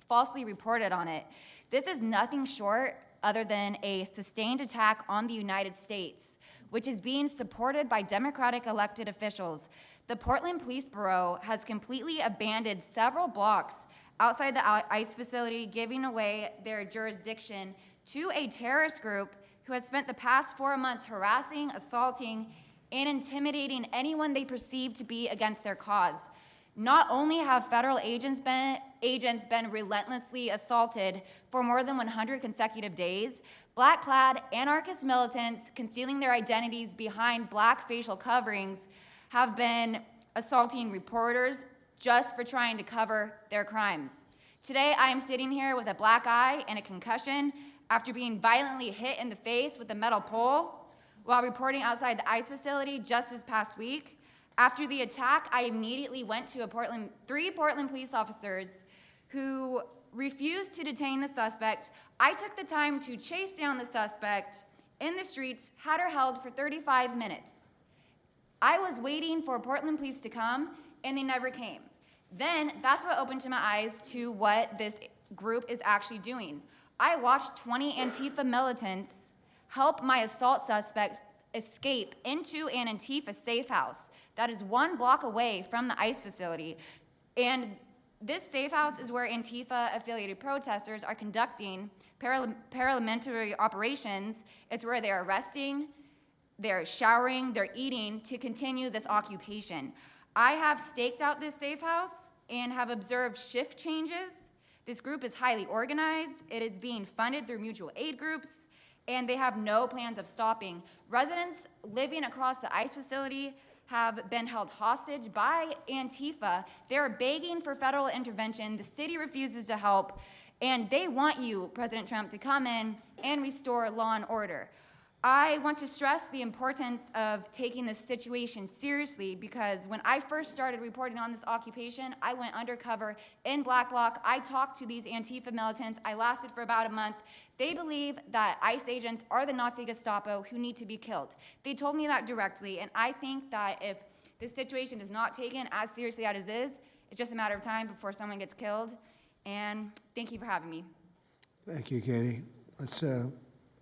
falsely reported on it. This is nothing short other than a sustained attack on the United States, which is being supported by Democratic elected officials. The Portland Police Bureau has completely abandoned several blocks outside the ICE facility, giving away their jurisdiction to a terrorist group who has spent the past 4 months harassing, assaulting, and intimidating anyone they perceive to be against their cause. Not only have federal agents been relentlessly assaulted for more than 100 consecutive days, black-clad anarchist militants concealing their identities behind black facial coverings have been assaulting reporters just for trying to cover their crimes. Today, I am sitting here with a black eye and a concussion after being violently hit in the face with a metal pole while reporting outside the ICE facility just this past week. After the attack, I immediately went to three Portland police officers who refused to detain the suspect. I took the time to chase down the suspect in the streets, had her held for 35 minutes. I was waiting for Portland police to come, and they never came. Then that's what opened to my eyes to what this group is actually doing. I watched 20 Antifa militants help my assault suspect escape into an Antifa safe house that is 1 block away from the ICE facility. And this safe house is where Antifa-affiliated protesters are conducting paramilitary operations. It's where they're arresting, they're showering, they're eating to continue this occupation. I have staked out this safe house and have observed shift changes. This group is highly organized. It is being funded through mutual aid groups, and they have no plans of stopping. Residents living across the ICE facility have been held hostage by Antifa. They're begging for federal intervention. The city refuses to help, and they want you, President Trump, to come in and restore law and order. I want to stress the importance of taking this situation seriously because when I first started reporting on this occupation, I went undercover in Black Bloc. I talked to these Antifa militants. I lasted for about a month. They believe that ICE agents are the Nazi Gestapo who need to be killed. They told me that directly, and I think that if this situation is not taken as seriously as it is, it's just a matter of time before someone gets killed. And thank you for having me. Thank you, Katie. That's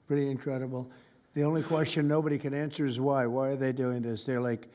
pretty incredible. The only question nobody can answer is why. Why are they doing this? They're like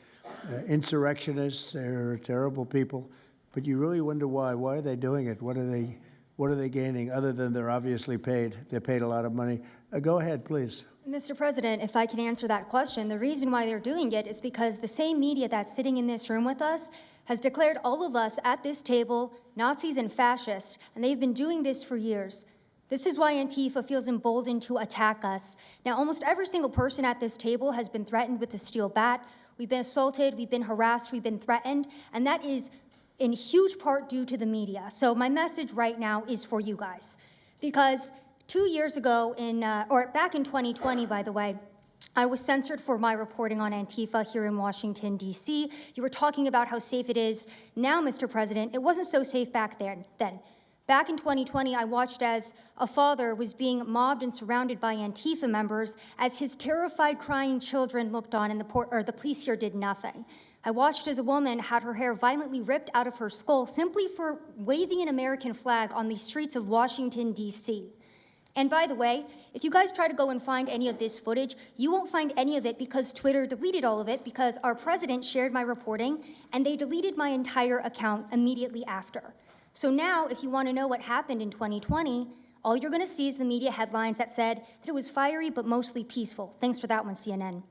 insurrectionists. They're terrible people. But you really wonder why. Why are they doing it? What are they gaining other than they're obviously paid? They're paid a lot of money. Go ahead, please. Mr. President, if I can answer that question, the reason why they're doing it is because the same media that's sitting in this room with us has declared all of us at this table Nazis and fascists, and they've been doing this for years. This is why Antifa feels emboldened to attack us. Now, almost every single person at this table has been threatened with a steel bat. We've been assaulted, we've been harassed, we've been threatened, and that is in huge part due to the media. So my message right now is for you guys. Because 2 years ago, back in 2020, by the way, I was censored for my reporting on Antifa here in Washington, D.C. You were talking about how safe it is. Now, Mr. President, it wasn't so safe back then. Back in 2020, I watched as a father was being mobbed and surrounded by Antifa members as his terrified, crying children looked on and the police here did nothing. I watched as a woman had her hair violently ripped out of her skull simply for waving an American flag on the streets of Washington, D.C. And by the way, if you guys try to go and find any of this footage, you won't find any of it because Twitter deleted all of it because our president shared my reporting and they deleted my entire account immediately after. So now, if you want to know what happened in 2020, all you're going to see is the media headlines that said that it was fiery but mostly peaceful. Thanks for that one, CNN.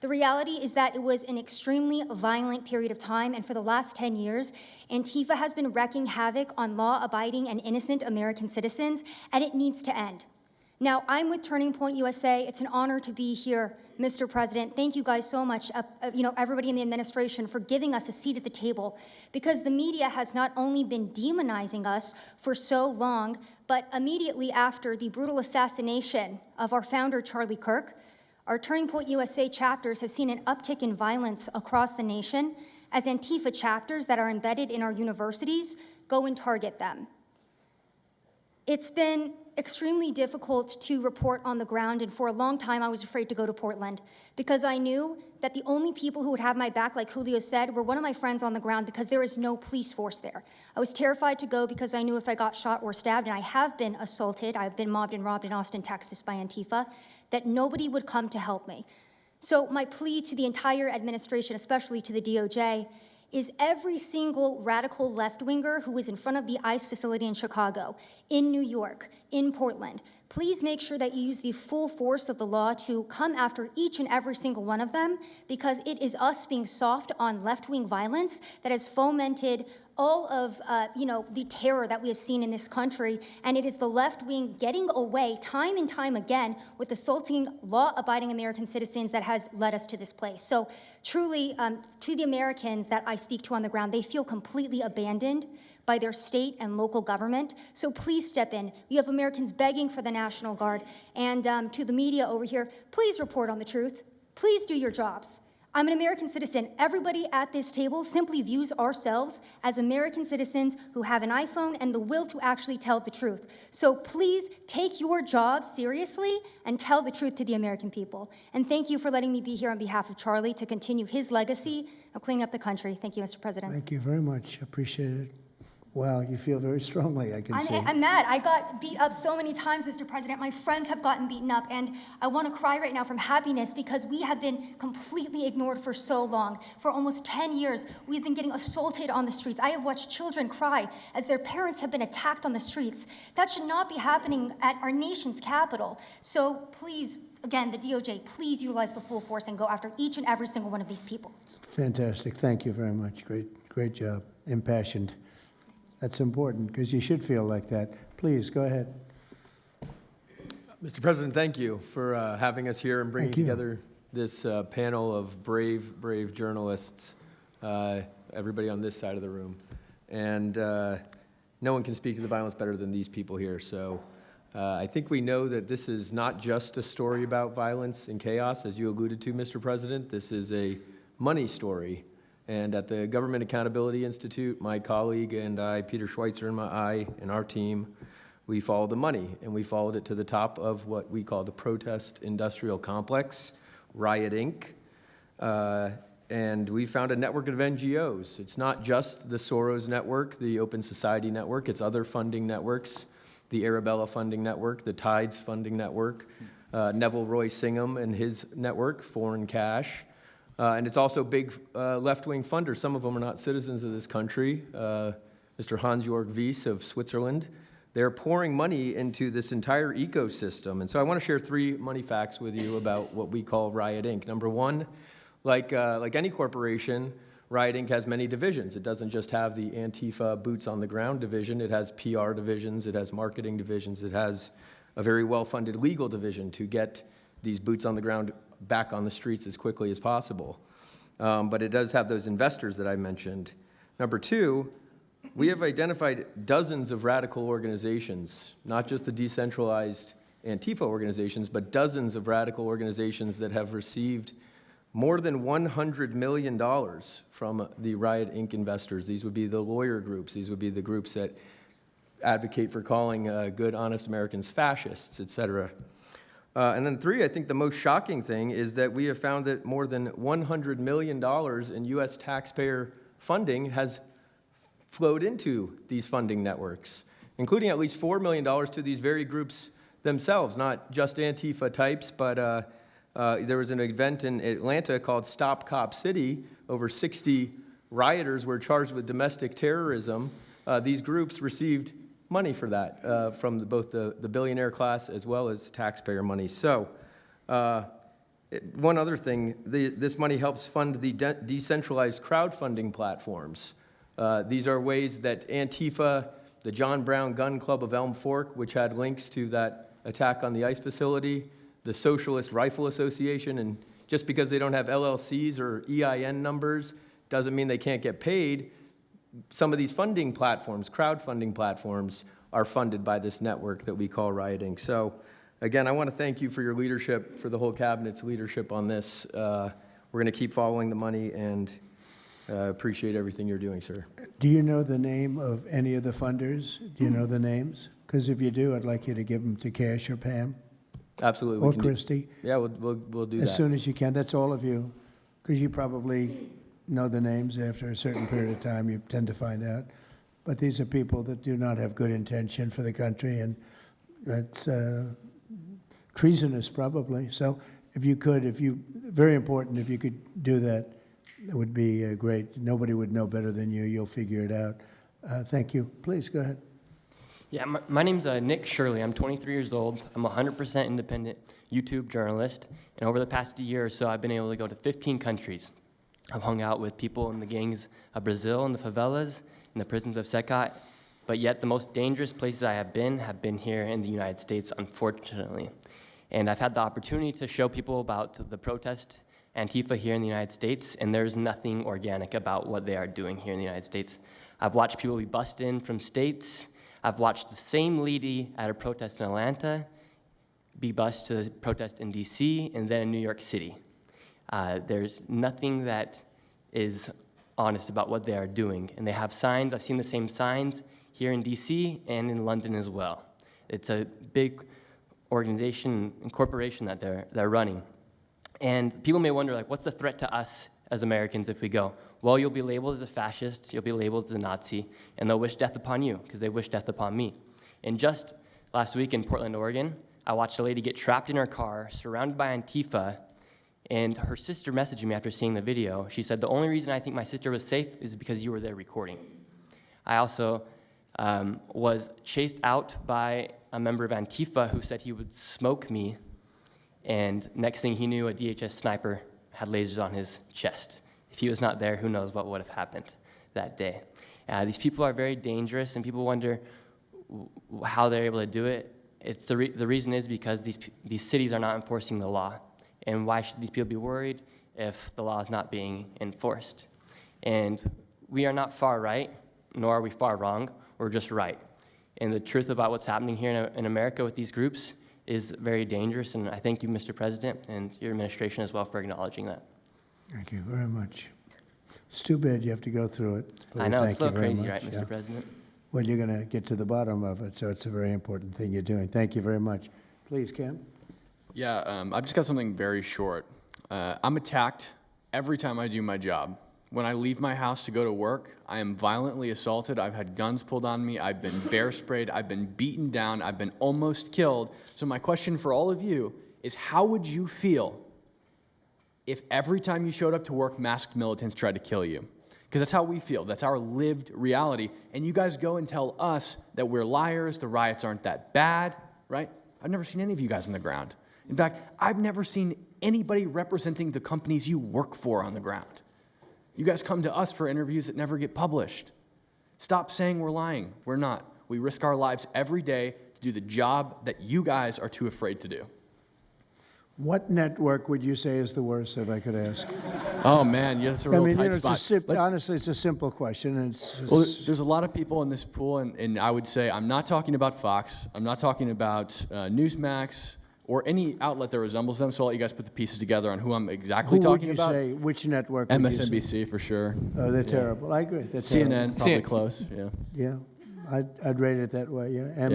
The reality is that it was an extremely violent period of time, and for the last 10 years, Antifa has been wreaking havoc on law-abiding and innocent American citizens, and it needs to end. Now, I'm with Turning Point USA. It's an honor to be here, Mr. President. Thank you guys so much, everybody in the administration, for giving us a seat at the table, because the media has not only been demonizing us for so long, but immediately after the brutal assassination of our founder, Charlie Kirk, our Turning Point USA chapters have seen an uptick in violence across the nation as Antifa chapters that are embedded in our universities go and target them. It's been extremely difficult to report on the ground, and for a long time I was afraid to go to Portland because I knew that the only people who would have my back, like Julio said, were one of my friends on the ground because there is no police force there. I was terrified to go because I knew if I got shot or stabbed, and I have been assaulted, I've been mobbed and robbed in Austin, Texas by Antifa, that nobody would come to help me. So my plea to the entire administration, especially to the DOJ, is every single radical left-winger who is in front of the ICE facility in Chicago, in New York, in Portland, please make sure that you use the full force of the law to come after each and every single one of them, because it is us being soft on left-wing violence that has fomented all of the terror that we have seen in this country, and it is the left wing getting away time and time again with assaulting law-abiding American citizens that has led us to this place. So truly, to the Americans that I speak to on the ground, they feel completely abandoned by their state and local government. So please step in. You have Americans begging for the National Guard, and to the media over here, please report on the truth. Please do your jobs. I'm an American citizen. Everybody at this table simply views ourselves as American citizens who have an iPhone and the will to actually tell the truth. So please take your job seriously and tell the truth to the American people. And thank you for letting me be here on behalf of Charlie to continue his legacy of cleaning up the country. Thank you, Mr. President. Thank you very much. Appreciate it. Wow, you feel very strongly, I can see. I'm mad. I got beat up so many times, Mr. President. My friends have gotten beaten up, and I want to cry right now from happiness because we have been completely ignored for so long. For almost 10 years, we've been getting assaulted on the streets. I have watched children cry as their parents have been attacked on the streets. That should not be happening at our nation's capital. So please, again, the DOJ, please utilize the full force and go after each and every single one of these people. Fantastic. Thank you very much. Great job. Impassioned. That's important because you should feel like that. Please, go ahead. Mr. President, thank you for having us here and bringing together this panel of brave journalists, everybody on this side of the room. And no one can speak to the violence better than these people here. So I think we know that this is not just a story about violence and chaos, as you alluded to, Mr. President. This is a money story. And at the Government Accountability Institute, my colleague and I, Peter Schweitzer and our team, we followed the money, and we followed it to the top of what we call the protest industrial complex, Riot Inc. And we found a network of NGOs. It's not just the Soros network, the Open Society network, it's other funding networks, the Arabella funding network, the Tides funding network, Neville Roy Singham and his network, Foreign Cash. And it's also big left-wing funders. Some of them are not citizens of this country. Mr. Hans-Jörg Wyss of Switzerland. They're pouring money into this entire ecosystem. And so I want to share 3 money facts with you about what we call Riot Inc. Number one, like any corporation, Riot Inc. has many divisions. It doesn't just have the Antifa boots on the ground division. It has PR divisions. It has marketing divisions. It has a very well-funded legal division to get these boots on the ground back on the streets as quickly as possible. But it does have those investors that I mentioned. Number 2, we have identified dozens of radical organizations, not just the decentralized Antifa organizations, but dozens of radical organizations that have received more than $100 million from the Riot Inc. investors. These would be the lawyer groups. These would be the groups that advocate for calling good, honest Americans fascists, et cetera. And then 3, I think the most shocking thing is that we have found that more than $100 million in U.S. taxpayer funding has flowed into these funding networks, including at least $4 million to these very groups themselves, not just Antifa types, but there was an event in Atlanta called Stop Cop City. Over 60 rioters were charged with domestic terrorism. These groups received money for that from both the billionaire class as well as taxpayer money. So one other thing, this money helps fund the decentralized crowdfunding platforms. These are ways that Antifa, the John Brown Gun Club of Elm Fork, which had links to that attack on the ICE facility, the Socialist Rifle Association, and just because they don't have LLCs or EIN numbers doesn't mean they can't get paid. Some of these funding platforms, crowdfunding platforms, are funded by this network that we call rioting. So again, I want to thank you for your leadership, for the whole cabinet's leadership on this. We're going to keep following the money and appreciate everything you're doing, sir. Do you know the name of any of the funders? Do you know the names? Because if you do, I'd like you to give them to Cash or Pam. Absolutely. Or Christy. Yeah, we'll do that. As soon as you can. That's all of you. Because you probably know the names after a certain period of time. You tend to find out. But these are people that do not have good intention for the country, and that's treasonous probably. So if you could, very important, if you could do that, it would be great. Nobody would know better than you. You'll figure it out. Thank you. Please, go ahead. Yeah, my name's Nick Shirley. I'm 23 years old. I'm a 100% independent YouTube journalist. And over the past year or so, I've been able to go to 15 countries. I've hung out with people in the gangs of Brazil, in the favelas, in the prisons of Secot. But yet the most dangerous places I have been here in the United States, unfortunately. And I've had the opportunity to show people about the protest Antifa here in the United States, and there's nothing organic about what they are doing here in the United States. I've watched people be bussed in from states. I've watched the same lady at a protest in Atlanta be bused to the protest in DC and then in New York City. There's nothing that is honest about what they are doing. And they have signs. I've seen the same signs here in DC and in London as well. It's a big organization and corporation that they're running. And people may wonder, like, what's the threat to us as Americans if we go? Well, you'll be labeled as a fascist, you'll be labeled as a Nazi, and they'll wish death upon you, because they wish death upon me. And just last week in Portland, Oregon, I watched a lady get trapped in her car, surrounded by Antifa, and her sister messaged me after seeing the video. She said, the only reason I think my sister was safe is because you were there recording. I also was chased out by a member of Antifa who said he would smoke me, and next thing he knew, a DHS sniper had lasers on his chest. If he was not there, who knows what would have happened that day. These people are very dangerous, and people wonder how they're able to do it. The reason is because these cities are not enforcing the law. And why should these people be worried if the law is not being enforced? And we are not far right, nor are we far wrong. We're just right. And the truth about what's happening here in America with these groups is very dangerous, and I thank you, Mr. President, and your administration as well for acknowledging that. Thank you very much. It's too bad you have to go through it. I know, it's a little crazy, right, Mr. President? Well, you're going to get to the bottom of it, so it's a very important thing you're doing. Thank you very much. Please, Cam. Yeah, I've just got something very short. I'm attacked every time I do my job. When I leave my house to go to work, I am violently assaulted. I've had guns pulled on me. I've been bear sprayed. I've been beaten down. I've been almost killed. So my question for all of you is, how would you feel if every time you showed up to work, masked militants tried to kill you? Because that's how we feel. That's our lived reality. And you guys go and tell us that we're liars, the riots aren't that bad, right? I've never seen any of you guys on the ground. In fact, I've never seen anybody representing the companies you work for on the ground. You guys come to us for interviews that never get published. Stop saying we're lying. We're not. We risk our lives every day to do the job that you guys are too afraid to do. What network would you say is the worst, if I could ask? Oh, man, yeah, that's a real tight spot. Honestly, it's a simple question. And it's just... Well, there's a lot of people in this pool, and I would say I'm not talking about Fox. I'm not talking about Newsmax or any outlet that resembles them, so I'll let you guys put the pieces together on who I'm exactly talking about. Who would you say? Which network would you say? MSNBC, for sure. Oh, they're terrible. I agree. They're CNN, terrible. probably close, yeah. Yeah. I'd rate it that way, yeah.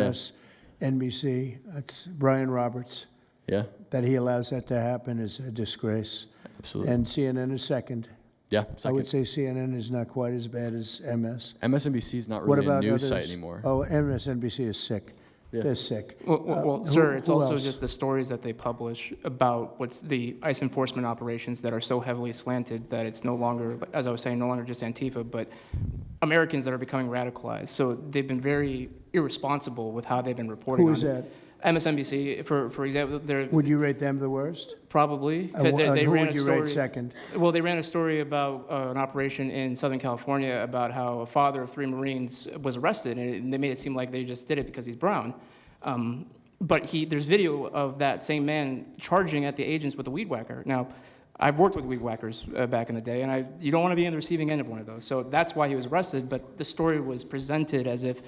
MSNBC, that's Brian Roberts. Yeah. That he allows that to happen is a disgrace. Absolutely. And CNN is second. Yeah, I would second. say CNN is not quite as bad as MS. MSNBC is not What really a about news others? site anymore. Oh, MSNBC is sick. Yeah. They're sick. Well, Who- sir, it's who also else? just the stories that they publish about what's the ICE enforcement operations that are so heavily slanted that it's no longer, as I was saying, no longer just Antifa, but Americans that are becoming radicalized. So they've been very irresponsible with how they've been reporting Who on is it. that? MSNBC, for example, they're Would you rate them the worst? probably. And They who ran would a you rate story- second? Well, they ran a story about an operation in Southern California about how a father of 3 Marines was arrested, and they made it seem like they just did it because he's brown. But there's video of that same man charging at the agents with a weed whacker. Now, I've worked with weed whackers back in the day, and you don't want to be on the receiving end of one of those. So that's why he was arrested, but the story was presented as if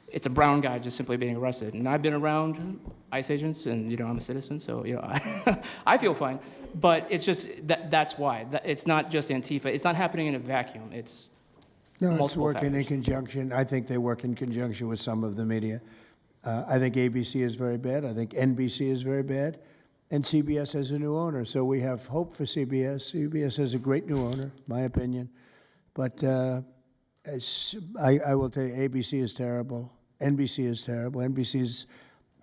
it's a brown guy just simply being arrested. And I've been around ICE agents, and I'm a citizen, so I feel fine. But it's just that's why. It's not just Antifa. It's not happening in a vacuum. It's No, it's multiple working in factors. conjunction. I think they work in conjunction with some of the media. I think ABC is very bad. I think NBC is very bad. And CBS has a new owner, so we have hope for CBS. CBS has a great new owner, my opinion. But I will tell you, ABC is terrible. NBC is terrible. NBC's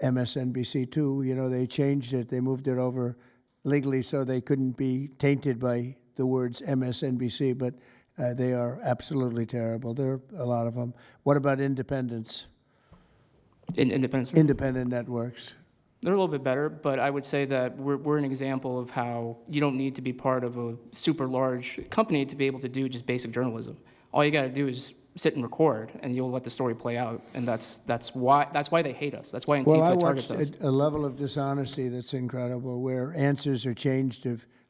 MSNBC too. They changed it. They moved it over legally so they couldn't be tainted by the words MSNBC, but they are absolutely terrible. There are a lot of them. What about independents? Independent networks. They're a little bit better, but I would say that we're an example of how you don't need to be part of a super large company to be able to do just basic journalism. All you got to do is sit and record, and you'll let the story play out. And that's why they hate us. That's why Antifa Well, I targets watched us. a level of dishonesty that's incredible, where answers are changed.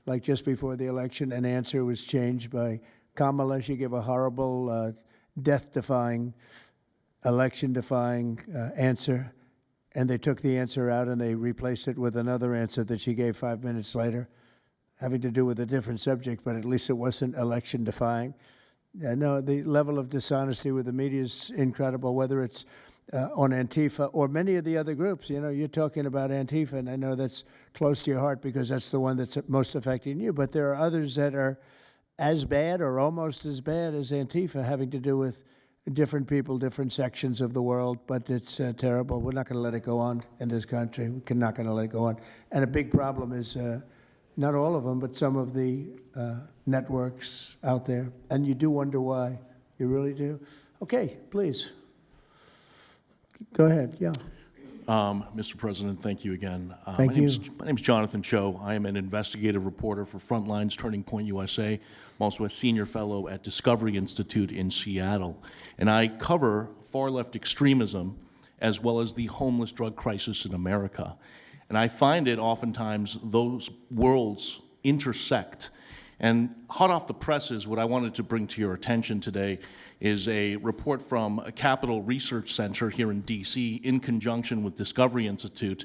Like just before the election, an answer was changed by Kamala. She gave a horrible, death-defying, election-defying answer, and they took the answer out and they replaced it with another answer that she gave 5 minutes later, having to do with a different subject, but at least it wasn't election-defying. No, the level of dishonesty with the media is incredible, whether it's on Antifa or many of the other groups. You're talking about Antifa, and I know that's close to your heart because that's the one that's most affecting you, but there are others that are as bad or almost as bad as Antifa, having to do with different people, different sections of the world, but it's terrible. We're not going to let it go on in this country. We're not going to let it go on. And a big problem is not all of them, but some of the networks out there. And you do wonder why. You really do. Okay, please. Go ahead, yeah. Mr. President, thank you again. Thank you. My name's Jonathan Cho. I am an investigative reporter for Frontlines Turning Point USA. I'm also a senior fellow at Discovery Institute in Seattle. And I cover far-left extremism as well as the homeless drug crisis in America. And I find it oftentimes those worlds intersect. And hot off the presses, what I wanted to bring to your attention today is a report from a Capital Research Center here in DC in conjunction with Discovery Institute.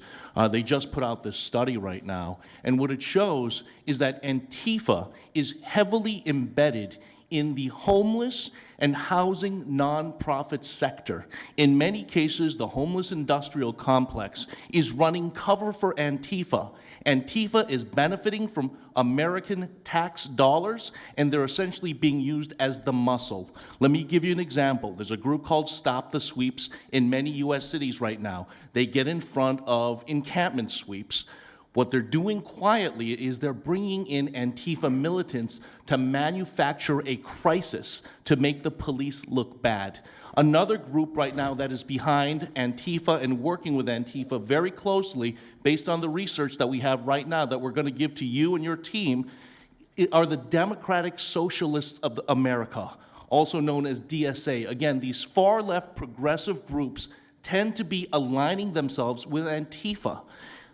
They just put out this study right now, and what it shows is that Antifa is heavily embedded in the homeless and housing nonprofit sector. In many cases, the homeless industrial complex is running cover for Antifa. Antifa is benefiting from American tax dollars, and they're essentially being used as the muscle. Let me give you an example. There's a group called Stop the Sweeps in many U.S. cities right now. They get in front of encampment sweeps. What they're doing quietly is they're bringing in Antifa militants to manufacture a crisis to make the police look bad. Another group right now that is behind Antifa and working with Antifa very closely, based on the research that we have right now that we're going to give to you and your team, are the Democratic Socialists of America, also known as DSA. Again, these far-left progressive groups tend to be aligning themselves with Antifa.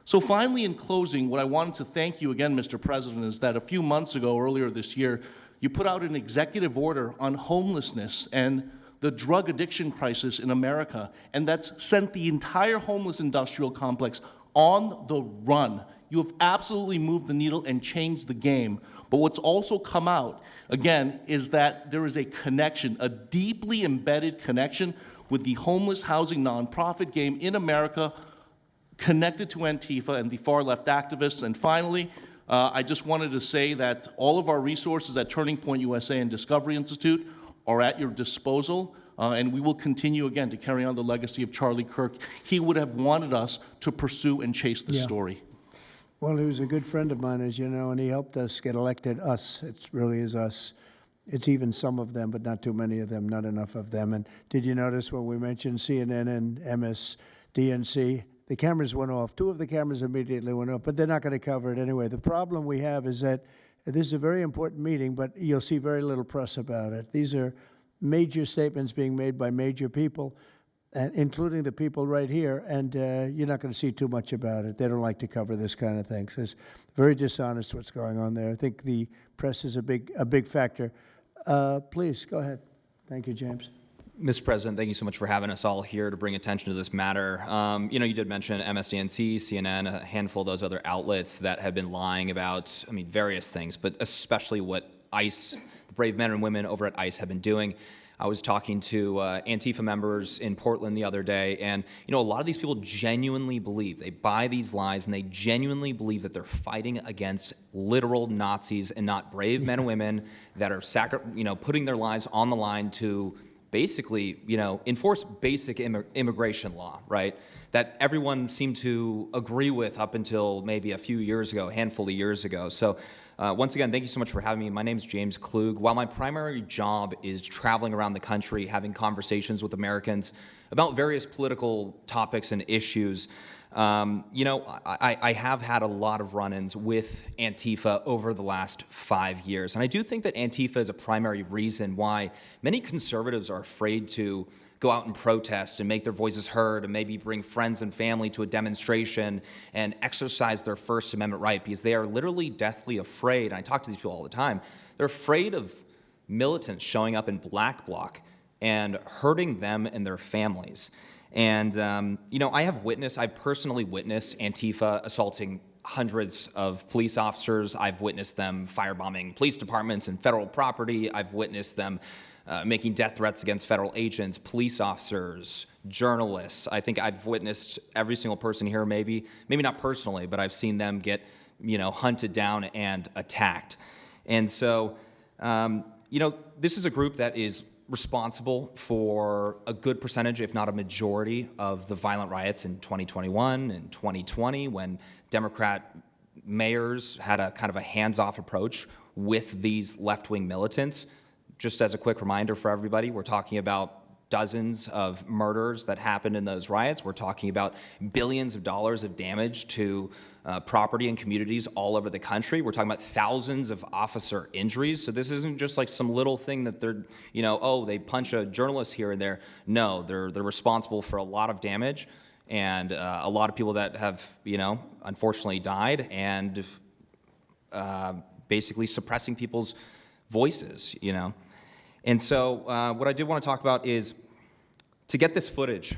So finally, in closing, what I wanted to thank you again, Mr. President, is that a few months ago, earlier this year, you put out an executive order on homelessness and the drug addiction crisis in America, and that's sent the entire homeless industrial complex on the run. You have absolutely moved the needle and changed the game. But what's also come out, again, is that there is a connection, a deeply embedded connection with the homeless housing nonprofit game in America, connected to Antifa and the far-left activists. And finally, I just wanted to say that all of our resources at Turning Point USA and Discovery Institute are at your disposal, and we will continue, again, to carry on the legacy of Charlie Kirk. He would have wanted us to pursue and chase this story. Well, he was a good friend of mine, as you know, and he helped us get elected. Us, it really is us. It's even some of them, but not too many of them, not enough of them. And did you notice when we mentioned CNN and MSDNC, the cameras went off. 2 of the cameras immediately went off, but they're not going to cover it anyway. The problem we have is that this is a very important meeting, but you'll see very little press about it. These are major statements being made by major people, including the people right here, and you're not going to see too much about it. They don't like to cover this kind of thing. So it's very dishonest what's going on there. I think the press is a big factor. Please, go ahead. Thank you, James. Mr. President, thank you so much for having us all here to bring attention to this matter. You know, you did mention MSDNC, CNN, a handful of those other outlets that have been lying about, I mean, various things, but especially what ICE, the brave men and women over at ICE have been doing. I was talking to Antifa members in Portland the other day, and you know, a lot of these people genuinely believe, they buy these lies, and they genuinely believe that they're fighting against literal Nazis and not brave men and women that are putting their lives on the line to basically, you know, enforce basic immigration law, right? That everyone seemed to agree with up until maybe a few years ago, a handful of years ago. So once again, thank you so much for having me. My name is James Klug. While my primary job is traveling around the country, having conversations with Americans about various political topics and issues, you know, I have had a lot of run-ins with Antifa over the last 5 years. And I do think that Antifa is a primary reason why many conservatives are afraid to go out and protest and make their voices heard and maybe bring friends and family to a demonstration and exercise their First Amendment right, because they are literally deathly afraid. And I talk to these people all the time. They're afraid of militants showing up in black bloc and hurting them and their families. And, you know, I've personally witnessed Antifa assaulting hundreds of police officers. I've witnessed them firebombing police departments and federal property. I've witnessed them making death threats against federal agents, police officers, journalists. I think I've witnessed every single person here, maybe not personally, but I've seen them get, you know, hunted down and attacked. And so, you know, this is a group that is responsible for a good percentage, if not a majority, of the violent riots in 2021 and 2020 when Democrat mayors had a kind of a hands-off approach with these left-wing militants. Just as a quick reminder for everybody, we're talking about dozens of murders that happened in those riots. We're talking about billions of dollars of damage to property and communities all over the country. We're talking about thousands of officer injuries. So this isn't just like some little thing that they're, you know, oh, they punch a journalist here and there. No, they're responsible for a lot of damage and a lot of people that have, you know, unfortunately died and basically suppressing people's voices, you know. And so what I did want to talk about is to get this footage,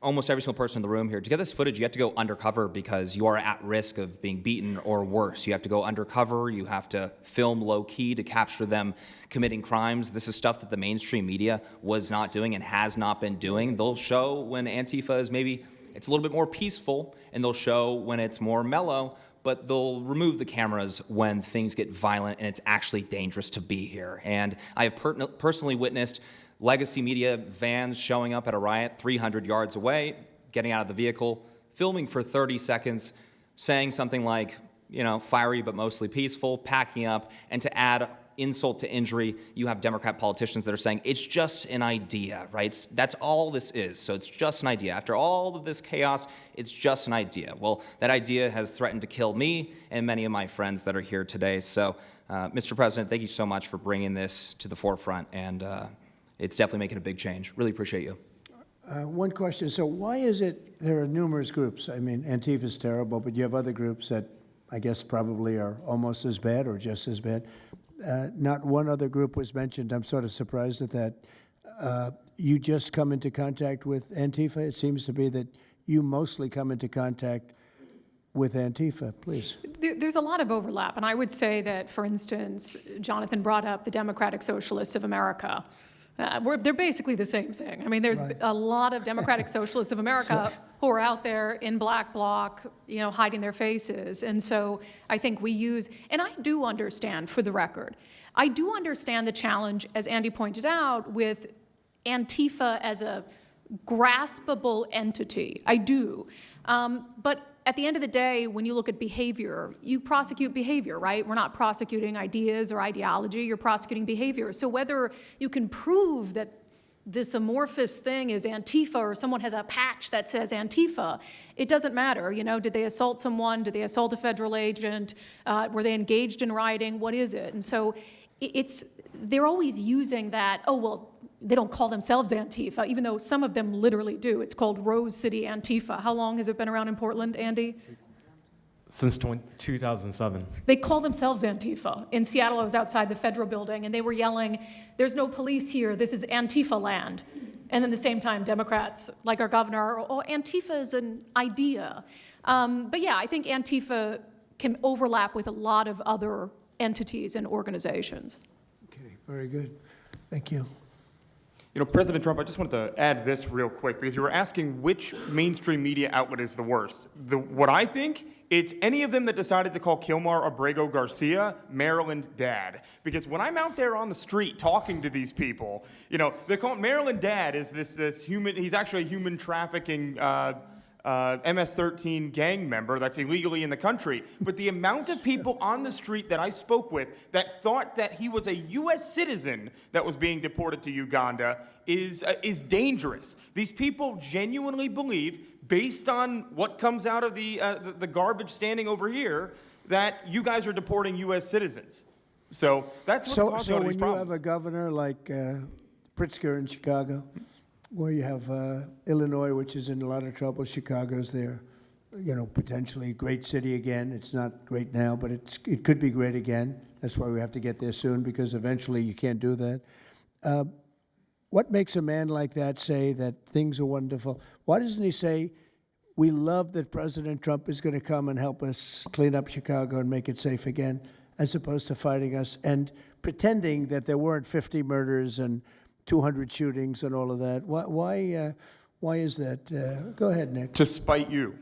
almost every single person in the room here, to get this footage, you have to go undercover because you are at risk of being beaten or worse. You have to go undercover. You have to film low-key to capture them committing crimes. This is stuff that the mainstream media was not doing and has not been doing. They'll show when Antifa is maybe, it's a little bit more peaceful, and they'll show when it's more mellow, but they'll remove the cameras when things get violent and it's actually dangerous to be here. And I have personally witnessed legacy media vans showing up at a riot 300 yards away, getting out of the vehicle, filming for 30 seconds, saying something like, you know, fiery but mostly peaceful, packing up, and to add insult to injury, you have Democrat politicians that are saying, it's just an idea, right? That's all this is, so it's just an idea. After all of this chaos, it's just an idea. Well, that idea has threatened to kill me and many of my friends that are here today. So, Mr. President, thank you so much for bringing this to the forefront, and it's definitely making a big change. Really appreciate you. One question. So why is it there are numerous groups? I mean, Antifa is terrible, but you have other groups that I guess probably are almost as bad or just as bad. Not one other group was mentioned. I'm sort of surprised at that. You just come into contact with Antifa? It seems to be that you mostly come into contact with Antifa, please. There's a lot of overlap, and I would say that, for instance, Jonathan brought up the Democratic Socialists of America. They're basically the same thing. I mean, there's a lot of Democratic Socialists of America who are out there in black bloc, hiding their faces. And so I think we use, and I do understand, for the record, I do understand the challenge, as Andy pointed out, with Antifa as a graspable entity. I do. But at the end of the day, when you look at behavior, you prosecute behavior, right? We're not prosecuting ideas or ideology, you're prosecuting behavior. So whether you can prove that this amorphous thing is Antifa or someone has a patch that says Antifa, it doesn't matter. Did they assault someone? Did they assault a federal agent? Were they engaged in rioting? What is it? And so they're always using that, oh, well, they don't call themselves Antifa, even though some of them literally do. It's called Rose City Antifa. How long has it been around in Portland, Andy? Since 2007. They call themselves Antifa. In Seattle, I was outside the federal building, and they were yelling, "There's no police here, this is Antifa land." And then at the same time, Democrats, like our governor, oh, Antifa is an idea. But yeah, I think Antifa can overlap with a lot of other entities and organizations. Okay, very good. Thank you. President Trump, I just wanted to add this real quick, because you were asking which mainstream media outlet is the worst. What I think, it's any of them that decided to call Kilmar Abrego Garcia Maryland Dad. Because when I'm out there on the street talking to these people, they call Maryland Dad is this human, he's actually a human trafficking MS-13 gang member that's illegally in the country. But the amount of people on the street that I spoke with that thought that he was a U.S. citizen that was being deported to Uganda is dangerous. These people genuinely believe, based on what comes out of the garbage standing over here, that you guys are deporting U.S. citizens. So that's what's causing all these problems. So when you have a governor like Pritzker in Chicago, where you have Illinois, which is in a lot of trouble. Chicago's there, potentially a great city again. It's not great now, but it could be great again. That's why we have to get there soon, because eventually you can't do that. What makes a man like that say that things are wonderful? Why doesn't he say, we love that President Trump is going to come and help us clean up Chicago and make it safe again, as opposed to fighting us and pretending that there weren't 50 murders and 200 shootings and all of that? Why is that? Go ahead, Nick. To spite you.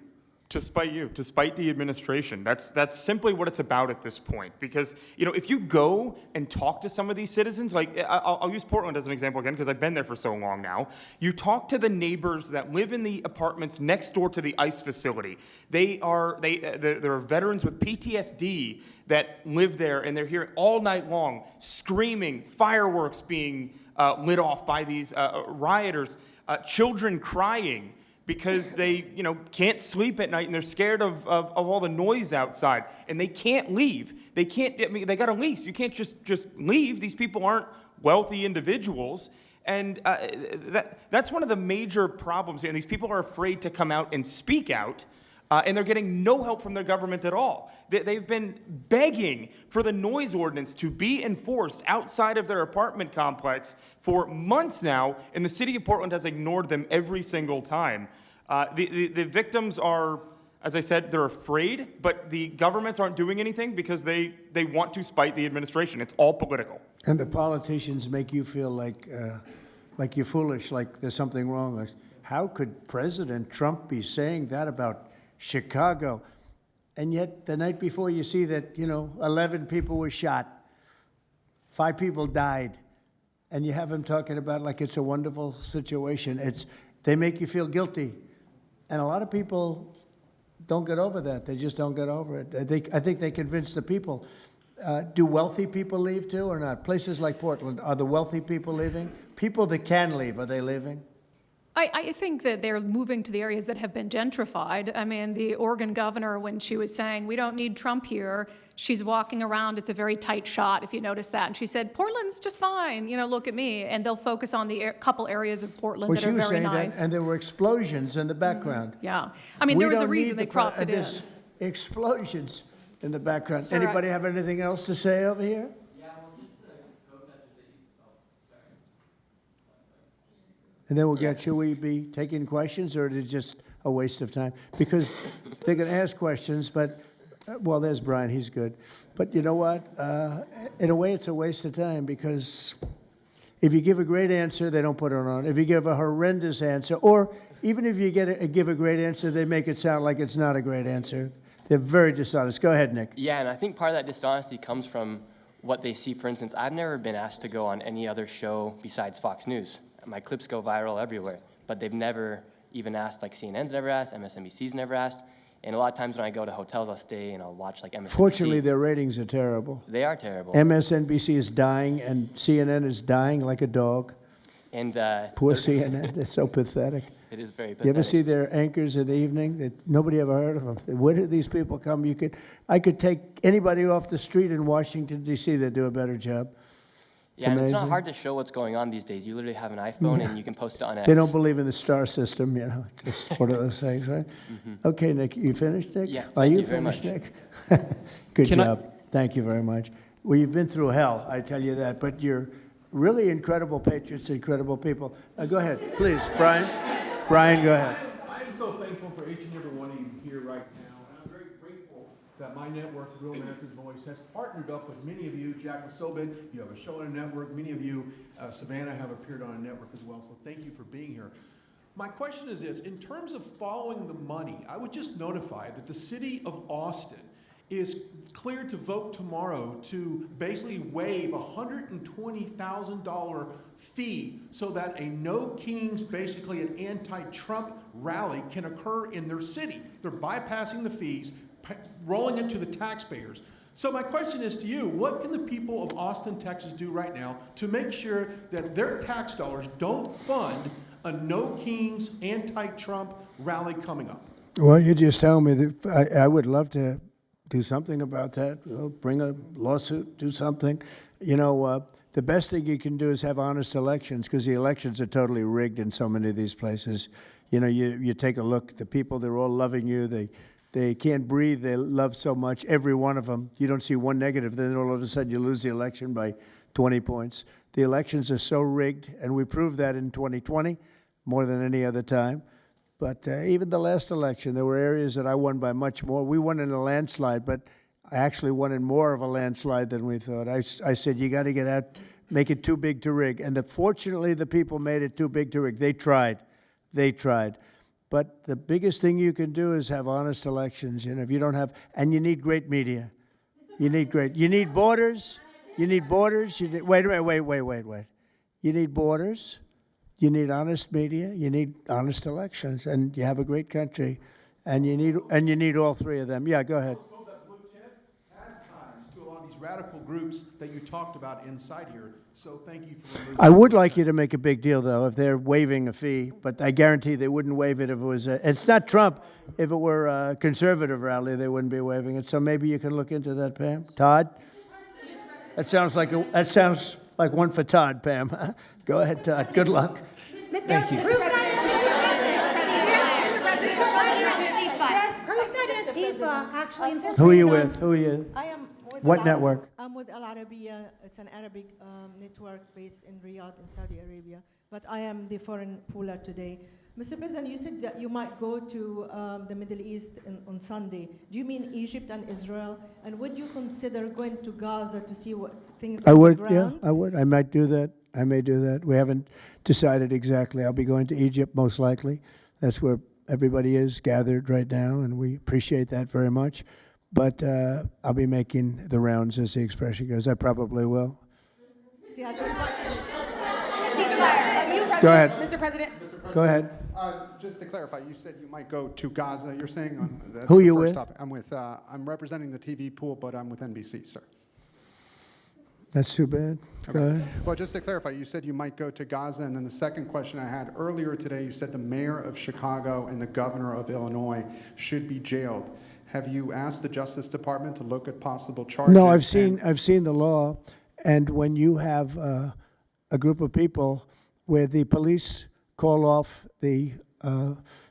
To spite the administration. That's simply what it's about at this point. Because, if you go and talk to some of these citizens, like, I'll use Portland as an example again, because I've been there for so long now. You talk to the neighbors that live in the apartments next door to the ICE facility. There are veterans with PTSD that live there, and they're here all night long, screaming, fireworks being lit off by these rioters, children crying because they, can't sleep at night and they're scared of all the noise outside, and they can't leave. They can't. They got a lease. You can't just leave. These people aren't wealthy individuals, and that's one of the major problems here. And these people are afraid to come out and speak out. And they're getting no help from their government at all. They've been begging for the noise ordinance to be enforced outside of their apartment complex for months now, and the city of Portland has ignored them every single time. The victims are, as I said, they're afraid, but the governments aren't doing anything because they want to spite the administration. It's all political. And the politicians make you feel like you're foolish, like there's something wrong. Like, how could President Trump be saying that about Chicago? And yet the night before you see that, 11 people were shot, 5 people died, and you have him talking about like it's a wonderful situation. They make you feel guilty. And a lot of people don't get over that. They just don't get over it. I think they convince the people. Do wealthy people leave too or not? Places like Portland, are the wealthy people leaving? People that can leave, are they leaving? I think that they're moving to the areas that have been gentrified. I mean, the Oregon governor, when she was saying, we don't need Trump here, she's walking around, it's a very tight shot, if you notice that. And she said, Portland's just fine, look at me. And they'll focus on the couple areas of Portland that are very nice. Well, she was saying that, and there were explosions in the background. Yeah. I mean, there was a reason they cropped it in. Explosions in the background. Sir, Anybody have anything else to say over here? And then should we be taking questions, or is it just a waste of time because they can ask questions, but, well, there's Brian, he's good. But you know what? In a way, it's a waste of time because if you give a great answer, they don't put it on. If you give a horrendous answer, or even if you give a great answer, they make it sound like it's not a great answer. They're very dishonest. Go ahead, Nick. Yeah, and I think part of that dishonesty comes from what they see. For instance, I've never been asked to go on any other show besides Fox News. My clips go viral everywhere, but they've never even asked, like CNN's never asked, MSNBC's never asked. And a lot of times when I go to hotels, I'll stay and I'll watch like MSNBC. Fortunately, their ratings are terrible. They are terrible. MSNBC is dying, and CNN is dying like a dog. And Poor CNN. It's so pathetic. It is very pathetic. You ever see their anchors in the evening? Nobody ever heard of them. Where do these people come? I could take anybody off the street in Washington, D.C. that do a better job. Yeah, and it's not amazing. hard to show what's going on these days. You literally have an iPhone and you can post it on X. They don't believe in the star system, you know. It's just one of those things, right? Okay, Nick, you finished, Nick? Yeah, Are thank you you very finished, much. Nick? Good Can I- job. Thank you very much. Well, you've been through hell, I tell you that, but you're really incredible patriots, incredible people. Go ahead, please, Brian. Brian, go ahead. I'm so thankful for each and every one of you here right now, and I'm very grateful that my network, Real America's Voice, has partnered up with many of you. Jack Sobin, you have a show on a network. Many of you, Savannah, have appeared on a network as well, so thank you for being here. My question is this: in terms of following the money, I would just notify that the city of Austin is cleared to vote tomorrow to basically waive a $120,000 fee so that a No Kings, basically an anti-Trump rally, can occur in their city. They're bypassing the fees, rolling it to the taxpayers. So my question is to you: what can the people of Austin, Texas do right now to make sure that their tax dollars don't fund a No Kings anti-Trump rally coming up? Well, you just tell me that I would love to do something about that. Bring a lawsuit, do something. You know, the best thing you can do is have honest elections, because the elections are totally rigged in so many of these places. You know, you take a look, the people, they're all loving you. They can't breathe. They love so much, every one of them. You don't see one negative. Then all of a sudden you lose the election by 20 points. The elections are so rigged, and we proved that in 2020 more than any other time. But even the last election, there were areas that I won by much more. We won in a landslide, but I actually won in more of a landslide than we thought. I said, you got to get out, make it too big to rig. And fortunately, the people made it too big to rig. They tried. They tried. But the biggest thing you can do is have honest elections. You know, if you don't have, and you need great media. You need borders. You need borders. Wait. You need borders. You need honest media, you need honest elections, and you have a great country, and you need all three of them. Yeah, go ahead. To a lot of these radical groups that you talked about inside here. So thank you for removing. I would like you to make a big deal, though, if they're waiving a fee, but I guarantee they wouldn't waive it if it was it's not Trump. If it were a conservative rally, they wouldn't be waiving it. So maybe you can look into that, Pam. Todd? That sounds like one for Todd, Pam. Go ahead, Todd. Good luck. Thank you. Proof that Antifa actually enforces. Who are you with? Who are you? I am with What network? I'm with Al Arabiya. It's an Arabic network based in Riyadh in Saudi Arabia. But I am the foreign pooler today. Mr. President, you said that you might go to the Middle East on Sunday. Do you mean Egypt and Israel? And would you consider going to Gaza to see what things I on would, the yeah, ground? I would. I might do that. I may do that. We haven't decided exactly. I'll be going to Egypt most likely. That's where everybody is gathered right now, and we appreciate that very much. But I'll be making the rounds, as the expression goes. I probably will. See, I Go ahead. Mr. President. Go ahead. Just to clarify, you said you might go to Gaza. You're saying that's Who the you first with? topic. I'm representing the TV pool, but I'm with NBC, sir. That's too bad. Go ahead. Well, just to clarify, you said you might go to Gaza, and then the second question I had earlier today, you said the mayor of Chicago and the governor of Illinois should be jailed. Have you asked the Justice Department to look at possible charges? No, I've seen the law, and when you have a group of people where the police call off the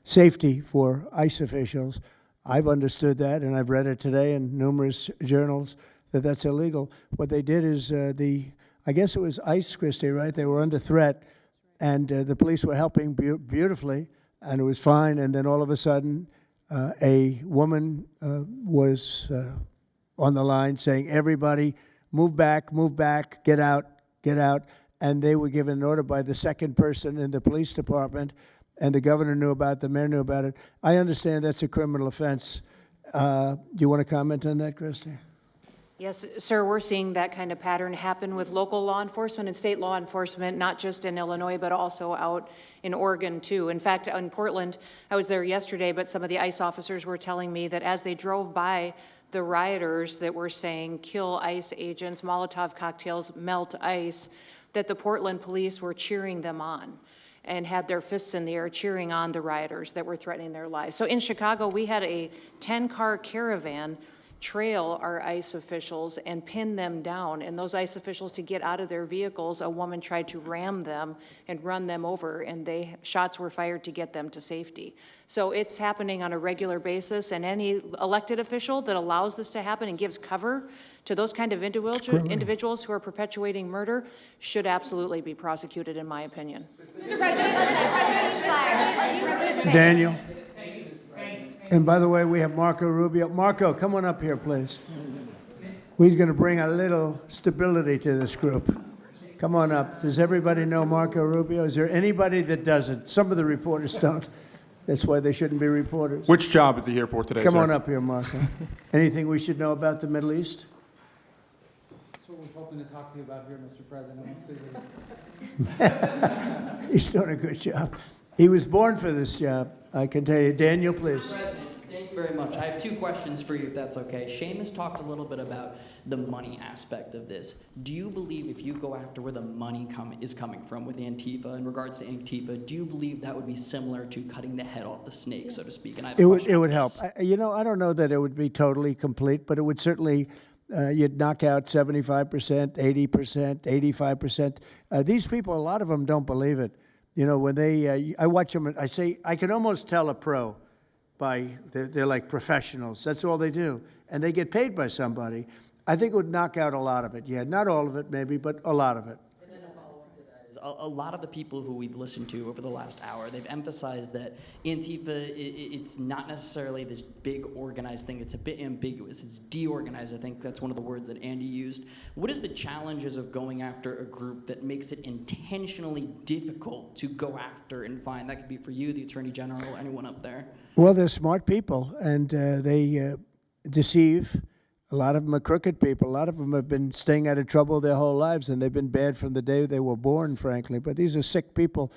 safety for ICE officials, I've understood that, and I've read it today in numerous journals, that that's illegal. What they did is I guess it was ICE, Christie, right? They were under threat, and the police were helping beautifully. and it was fine. And then all of a sudden, a woman was on the line saying, everybody, move back, get out, get out. And they were given an order by the second person in the police department, and the governor knew about it, the mayor knew about it. I understand that's a criminal offense. Do you want to comment on that, Christy? Yes, sir, we're seeing that kind of pattern happen with local law enforcement and state law enforcement, not just in Illinois, but also out in Oregon, too. In fact, in Portland, I was there yesterday, but some of the ICE officers were telling me that as they drove by the rioters that were saying, kill ICE agents, Molotov cocktails, melt ICE, that the Portland police were cheering them on and had their fists in the air cheering on the rioters that were threatening their lives. So in Chicago, we had a 10-car caravan trail our ICE officials and pin them down. And those ICE officials, to get out of their vehicles, a woman tried to ram them and run them over, and shots were fired to get them to safety. So it's happening on a regular basis, and any elected official that allows this to happen and gives cover to those kind of individuals who are perpetuating murder should absolutely be prosecuted, in my opinion. Mr. President, Daniel. And by the way, we have Marco Rubio. Marco, come on up here, please. He's going to bring a little stability to this group. Come on up. Does everybody know Marco Rubio? Is there anybody that doesn't? Some of the reporters don't. That's why they shouldn't be reporters. Which job is he here for today, Come sir? on up here, Marco. Anything we should know about the Middle East? That's what we're hoping to talk to you about here, Mr. President. He's doing a good job. He was born for this job, I can tell you. Daniel, please. Mr. President, thank you very much. I have two questions for you, if that's okay. Seamus talked a little bit about the money aspect of this. Do you believe if you go after where the money is coming from with Antifa, in regards to Antifa, do you believe that would be similar to cutting the head off the snake, so to speak? And I have a question It on would this. help. I don't know that it would be totally complete, but it would certainly, you'd knock out 75%, 80%, 85%. These people, a lot of them don't believe it. You know, when I watch them, I say, I can almost tell a pro they're like professionals. That's all they do. And they get paid by somebody. I think it would knock out a lot of it. Yeah, not all of it maybe, but a lot of it. And then a follow-up to that is a lot of the people who we've listened to over the last hour, they've emphasized that Antifa, it's not necessarily this big organized thing. It's a bit ambiguous. It's deorganized. I think that's one of the words that Andy used. What is the challenges of going after a group that makes it intentionally difficult to go after and find? That could be for you, the Attorney General, anyone up there. Well, they're smart people, and they deceive. A lot of them are crooked people. A lot of them have been staying out of trouble their whole lives, and they've been bad from the day they were born, frankly. But these are sick people.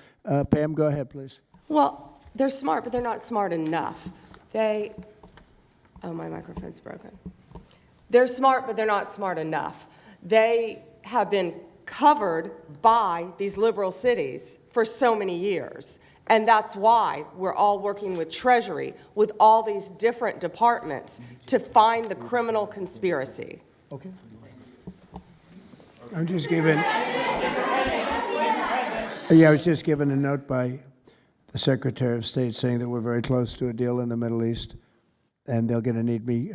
Pam, go ahead, please. Well, they're smart, but they're not smart enough. Oh, my microphone's broken. They're smart, but they're not smart enough. They have been covered by these liberal cities for so many years. And that's why we're all working with Treasury, with all these different departments, to find the criminal conspiracy. Okay. I'm just giving. I was just given a note by the Secretary of State saying that we're very close to a deal in the Middle East, and they're going to need me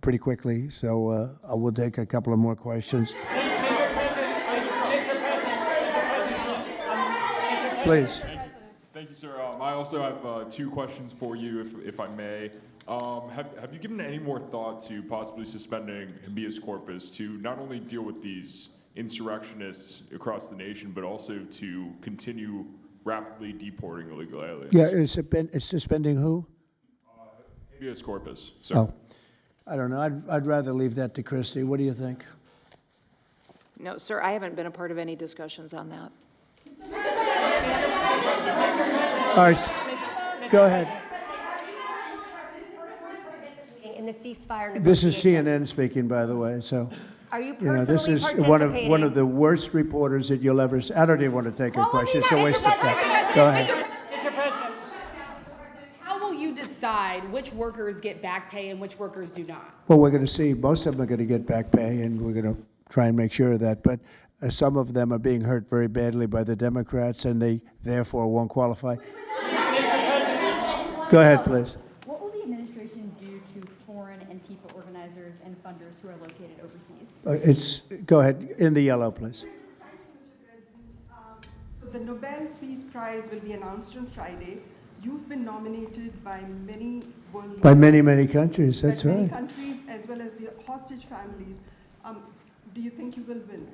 pretty quickly. So I will take a couple of more questions. Please. Thank you, sir. I also have two questions for you, if I may. Have you given any more thought to possibly suspending habeas corpus to not only deal with these insurrectionists across the nation, but also to continue rapidly deporting illegal aliens? Yeah, it's suspending who? Habeas corpus, sir. Oh, I don't know. I'd rather leave that to Christy. What do you think? No, sir, I haven't been a part of any discussions on that. All right, go ahead. In the ceasefire This is negotiations. CNN speaking, by the way. So, Are you this is personally one of the worst reporters that you'll ever see. I don't even want to take a question. It's a waste of time. Go ahead. How will you decide which workers get back pay and which workers do not? Well, we're going to see. Most of them are going to get back pay, and we're going to try and make sure of that. But some of them are being hurt very badly by the Democrats, and they therefore won't qualify. Go ahead, please. What will the administration do to foreign Antifa organizers and funders who are located overseas? Go ahead. In the yellow, please. So the Nobel Peace Prize will be announced on Friday. You've been nominated by many world By leaders, many countries, that's by many right. countries, as well as the hostage families. Do you think you will win?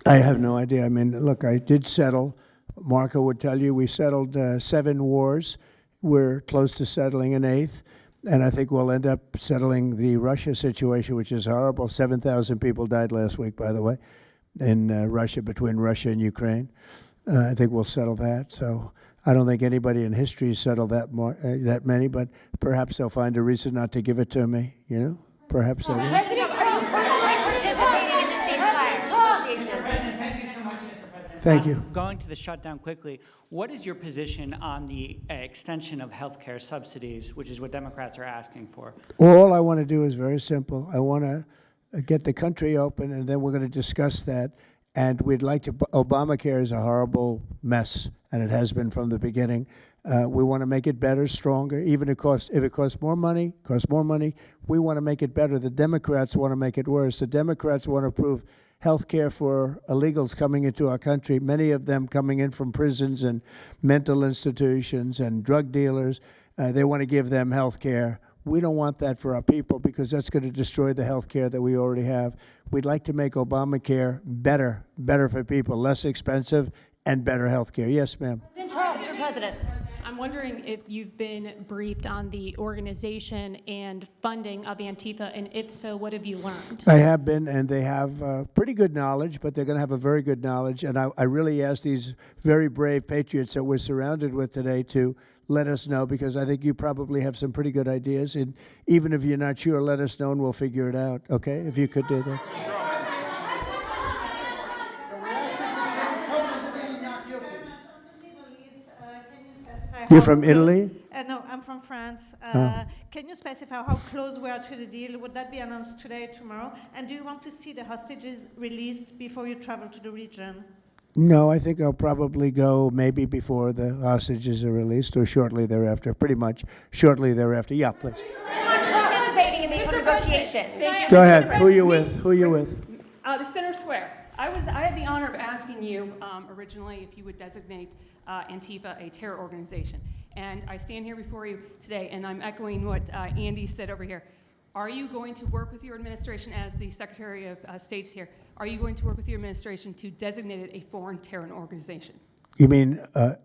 I have no idea. I mean, look, I did settle. Marco would tell you we settled 7 wars. We're close to settling an 8th. And I think we'll end up settling the Russia situation, which is horrible. 7,000 people died last week, by the way, in Russia, between Russia and Ukraine. I think we'll settle that. So I don't think anybody in history has settled that many, but perhaps they'll find a reason not to give it to me, you know? Perhaps they will. Thank you. Going to the shutdown quickly, what is your position on the extension of health care subsidies, which is what Democrats are asking for? All I want to do is very simple. I want to get the country open, and then we're going to discuss that. And we'd like to, Obamacare is a horrible mess, and it has been from the beginning. We want to make it better, stronger, even if it costs more money, we want to make it better. The Democrats want to make it worse. The Democrats want to approve health care for illegals coming into our country, many of them coming in from prisons and mental institutions and drug dealers. They want to give them health care. We don't want that for our people because that's going to destroy the health care that we already have. We'd like to make Obamacare better for people, less expensive and better health care. Yes, ma'am. Mr. President. I'm wondering if you've been briefed on the organization and funding of Antifa, and if so, what have you learned? I have been, and they have pretty good knowledge, but they're going to have a very good knowledge. And I really ask these very brave patriots that we're surrounded with today to let us know, because I think you probably have some pretty good ideas. And even if you're not sure, let us know and we'll figure it out, okay? If you could do that. You're from Italy? No, I'm from France. Can you specify how close we are to the deal? Would that be announced today, tomorrow? And do you want to see the hostages released before you travel to the region? No, I think I'll probably go maybe before the hostages are released or shortly thereafter, pretty much shortly thereafter. Yeah, please. Participating in the negotiation. Go ahead. Who are you with? Who are you with? The Center Square. I had the honor of asking you originally if you would designate Antifa a terror organization. And I stand here before you today, and I'm echoing what Andy said over here. Are you going to work with your administration, as the Secretary of State's here, are you going to work with your administration to designate it a foreign terror organization? You mean a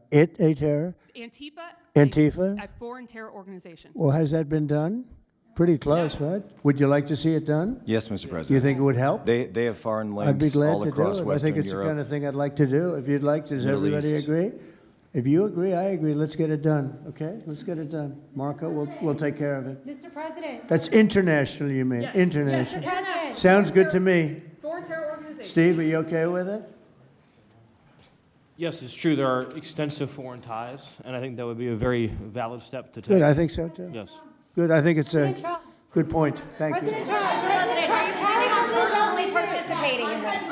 terror? Antifa? A foreign terror organization. Well, has that been done? Pretty close, right? Would you like to see it done? Yes, Mr. President. Do you think it would help? They have foreign links I'd be glad all to across do it. I Western think it's Europe. the kind of thing I'd like to do. If you'd like, does Middle everybody East. agree? If you agree, I agree. Let's get it done, okay? Let's get it done. Marco, we'll take care of it. Mr. President. That's international, you mean? Yes. International. Yes, Mr. President. Sounds good to me. Foreign terror organization. Steve, are you okay with it? Yes, it's true. There are extensive foreign ties, and I think that would be a very valid step to take. Good, I think so too. Yes. Good, I think it's a good point. Thank you. President, are you planning on personally participating in this?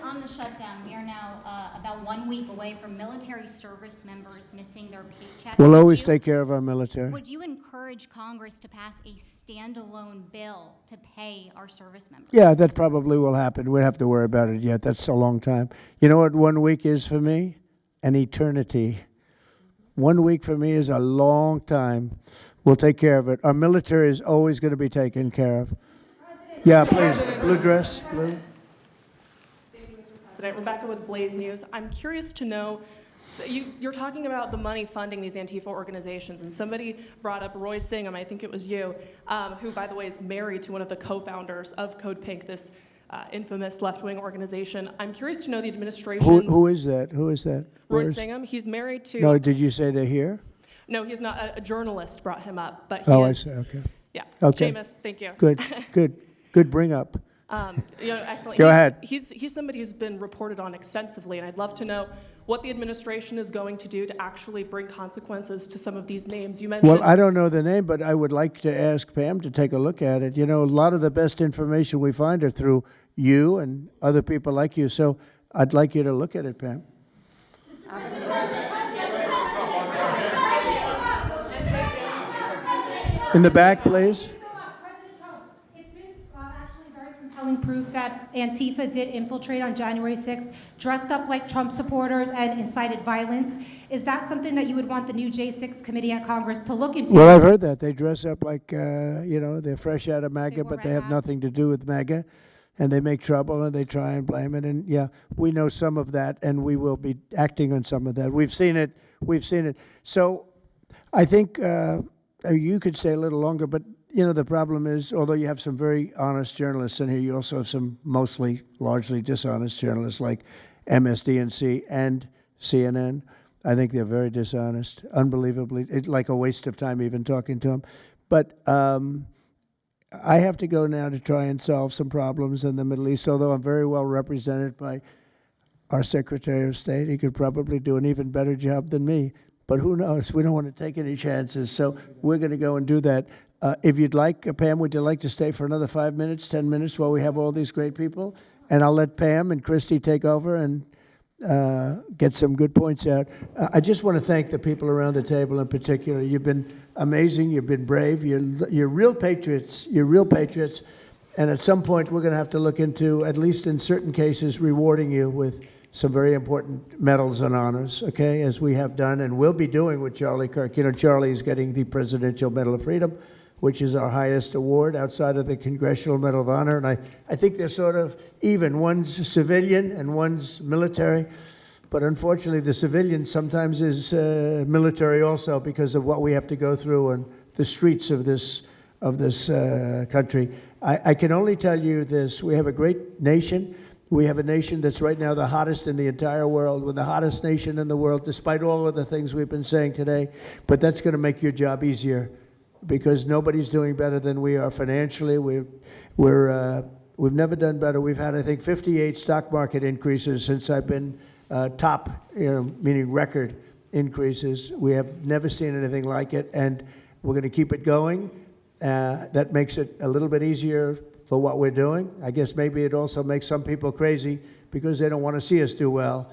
On the shutdown, we are now about 1 week away from military service members missing their paychecks. We'll always take care of our military. Would you encourage Congress to pass a standalone bill to pay our service members? Yeah, that probably will happen. We don't have to worry about it yet. That's a long time. You know what 1 week is for me? An eternity. 1 week for me is a long time. We'll take care of it. Our military is always going to be taken care of. Yeah, please. Blue dress, blue. President, Rebecca with Blaze News. I'm curious to know, so you're talking about the money funding these Antifa organizations, and somebody brought up Roy Singham, I think it was you, who, by the way, is married to one of the co-founders of Code Pink, this infamous left-wing organization. I'm curious to know the administration. Who is that? Who is that? Roy Singham. He's married to. No, did you say they're here? No, he's not. A journalist brought him up, but he Oh, I is, see. Okay. Yeah. Okay. Seamus, thank you. Good bring up. Excellent. Go ahead. He's somebody who's been reported on extensively, and I'd love to know what the administration is going to do to actually bring consequences to some of these names. You mentioned. Well, I don't know the name, but I would like to ask Pam to take a look at it. You know, a lot of the best information we find are through you and other people like you, so I'd like you to look at it, Pam. In the back, please. compelling proof that Antifa did infiltrate on January 6th, dressed up like Trump supporters and incited violence. Is that something that you would want the new J6 committee at Congress to look into? Well, I've heard that. They dress up like, they're fresh out of MAGA, but they have nothing to do with MAGA. And they make trouble and they try and blame it. And yeah, we know some of that, and we will be acting on some of that. We've seen it. So I think you could stay a little longer, but the problem is, although you have some very honest journalists in here, you also have some largely dishonest journalists like MSDNC and CNN. I think they're very dishonest, unbelievably. It's like a waste of time even talking to them. But I have to go now to try and solve some problems in the Middle East, although I'm very well represented by our Secretary of State. He could probably do an even better job than me, but who knows? We don't want to take any chances, so we're going to go and do that. If you'd like, Pam, would you like to stay for another 5 minutes, 10 minutes while we have all these great people? And I'll let Pam and Christy take over and get some good points out. I just want to thank the people around the table in particular. You've been amazing. You've been brave. You're real patriots. You're real patriots. And at some point, we're going to have to look into, at least in certain cases, rewarding you with some very important medals and honors, okay, as we have done and will be doing with Charlie Kirk. Charlie is getting the Presidential Medal of Freedom, which is our highest award outside of the Congressional Medal of Honor. And I think they're sort of even. One's civilian and one's military. But unfortunately, the civilian sometimes is military also because of what we have to go through on the streets of this country. I can only tell you this. We have a great nation. We have a nation that's right now the hottest in the entire world. We're the hottest nation in the world, despite all of the things we've been saying today. But that's going to make your job easier because nobody's doing better than we are financially. We've never done better. We've had, I think, 58 stock market increases since I've been top, meaning record increases. We have never seen anything like it, and we're going to keep it going. That makes it a little bit easier for what we're doing. I guess maybe it also makes some people crazy because they don't want to see us do well.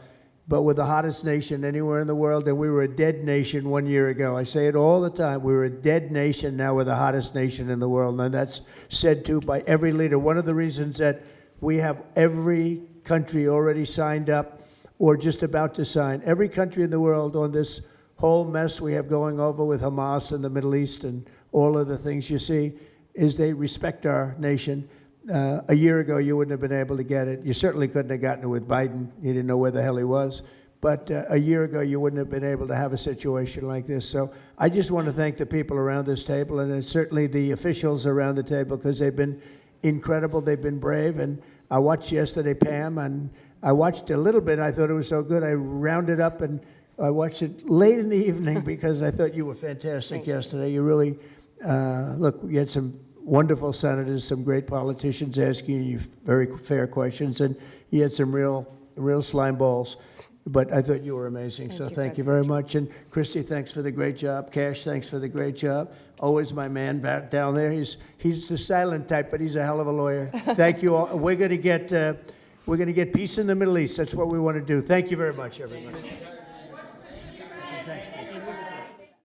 But we're the hottest nation anywhere in the world, and we were a dead nation 1 year ago. I say it all the time. We were a dead nation. Now we're the hottest nation in the world, and that's said to by every leader. One of the reasons that we have every country already signed up or just about to sign, every country in the world on this whole mess we have going over with Hamas and the Middle East and all of the things you see, is they respect our nation. A year ago, you wouldn't have been able to get it. You certainly couldn't have gotten it with Biden. You didn't know where the hell he was. But a year ago, you wouldn't have been able to have a situation like this. So I just want to thank the people around this table, and certainly the officials around the table, because they've been incredible. They've been brave. And I watched yesterday, Pam, and I watched a little bit. I thought it was so good. I rounded up, and I watched it late in the evening because I thought you were fantastic yesterday. You really, look, you had some wonderful senators, some great politicians asking you very fair questions, and you had some real slime balls. But I thought you were amazing, so thank you very much. And Christy, thanks for the great job. Cash, thanks for the great job. Always my man back down there. He's the silent type, but he's a hell of a lawyer. Thank you all. We're going to get peace in the Middle East. That's what we want to do. Thank you very much, everybody.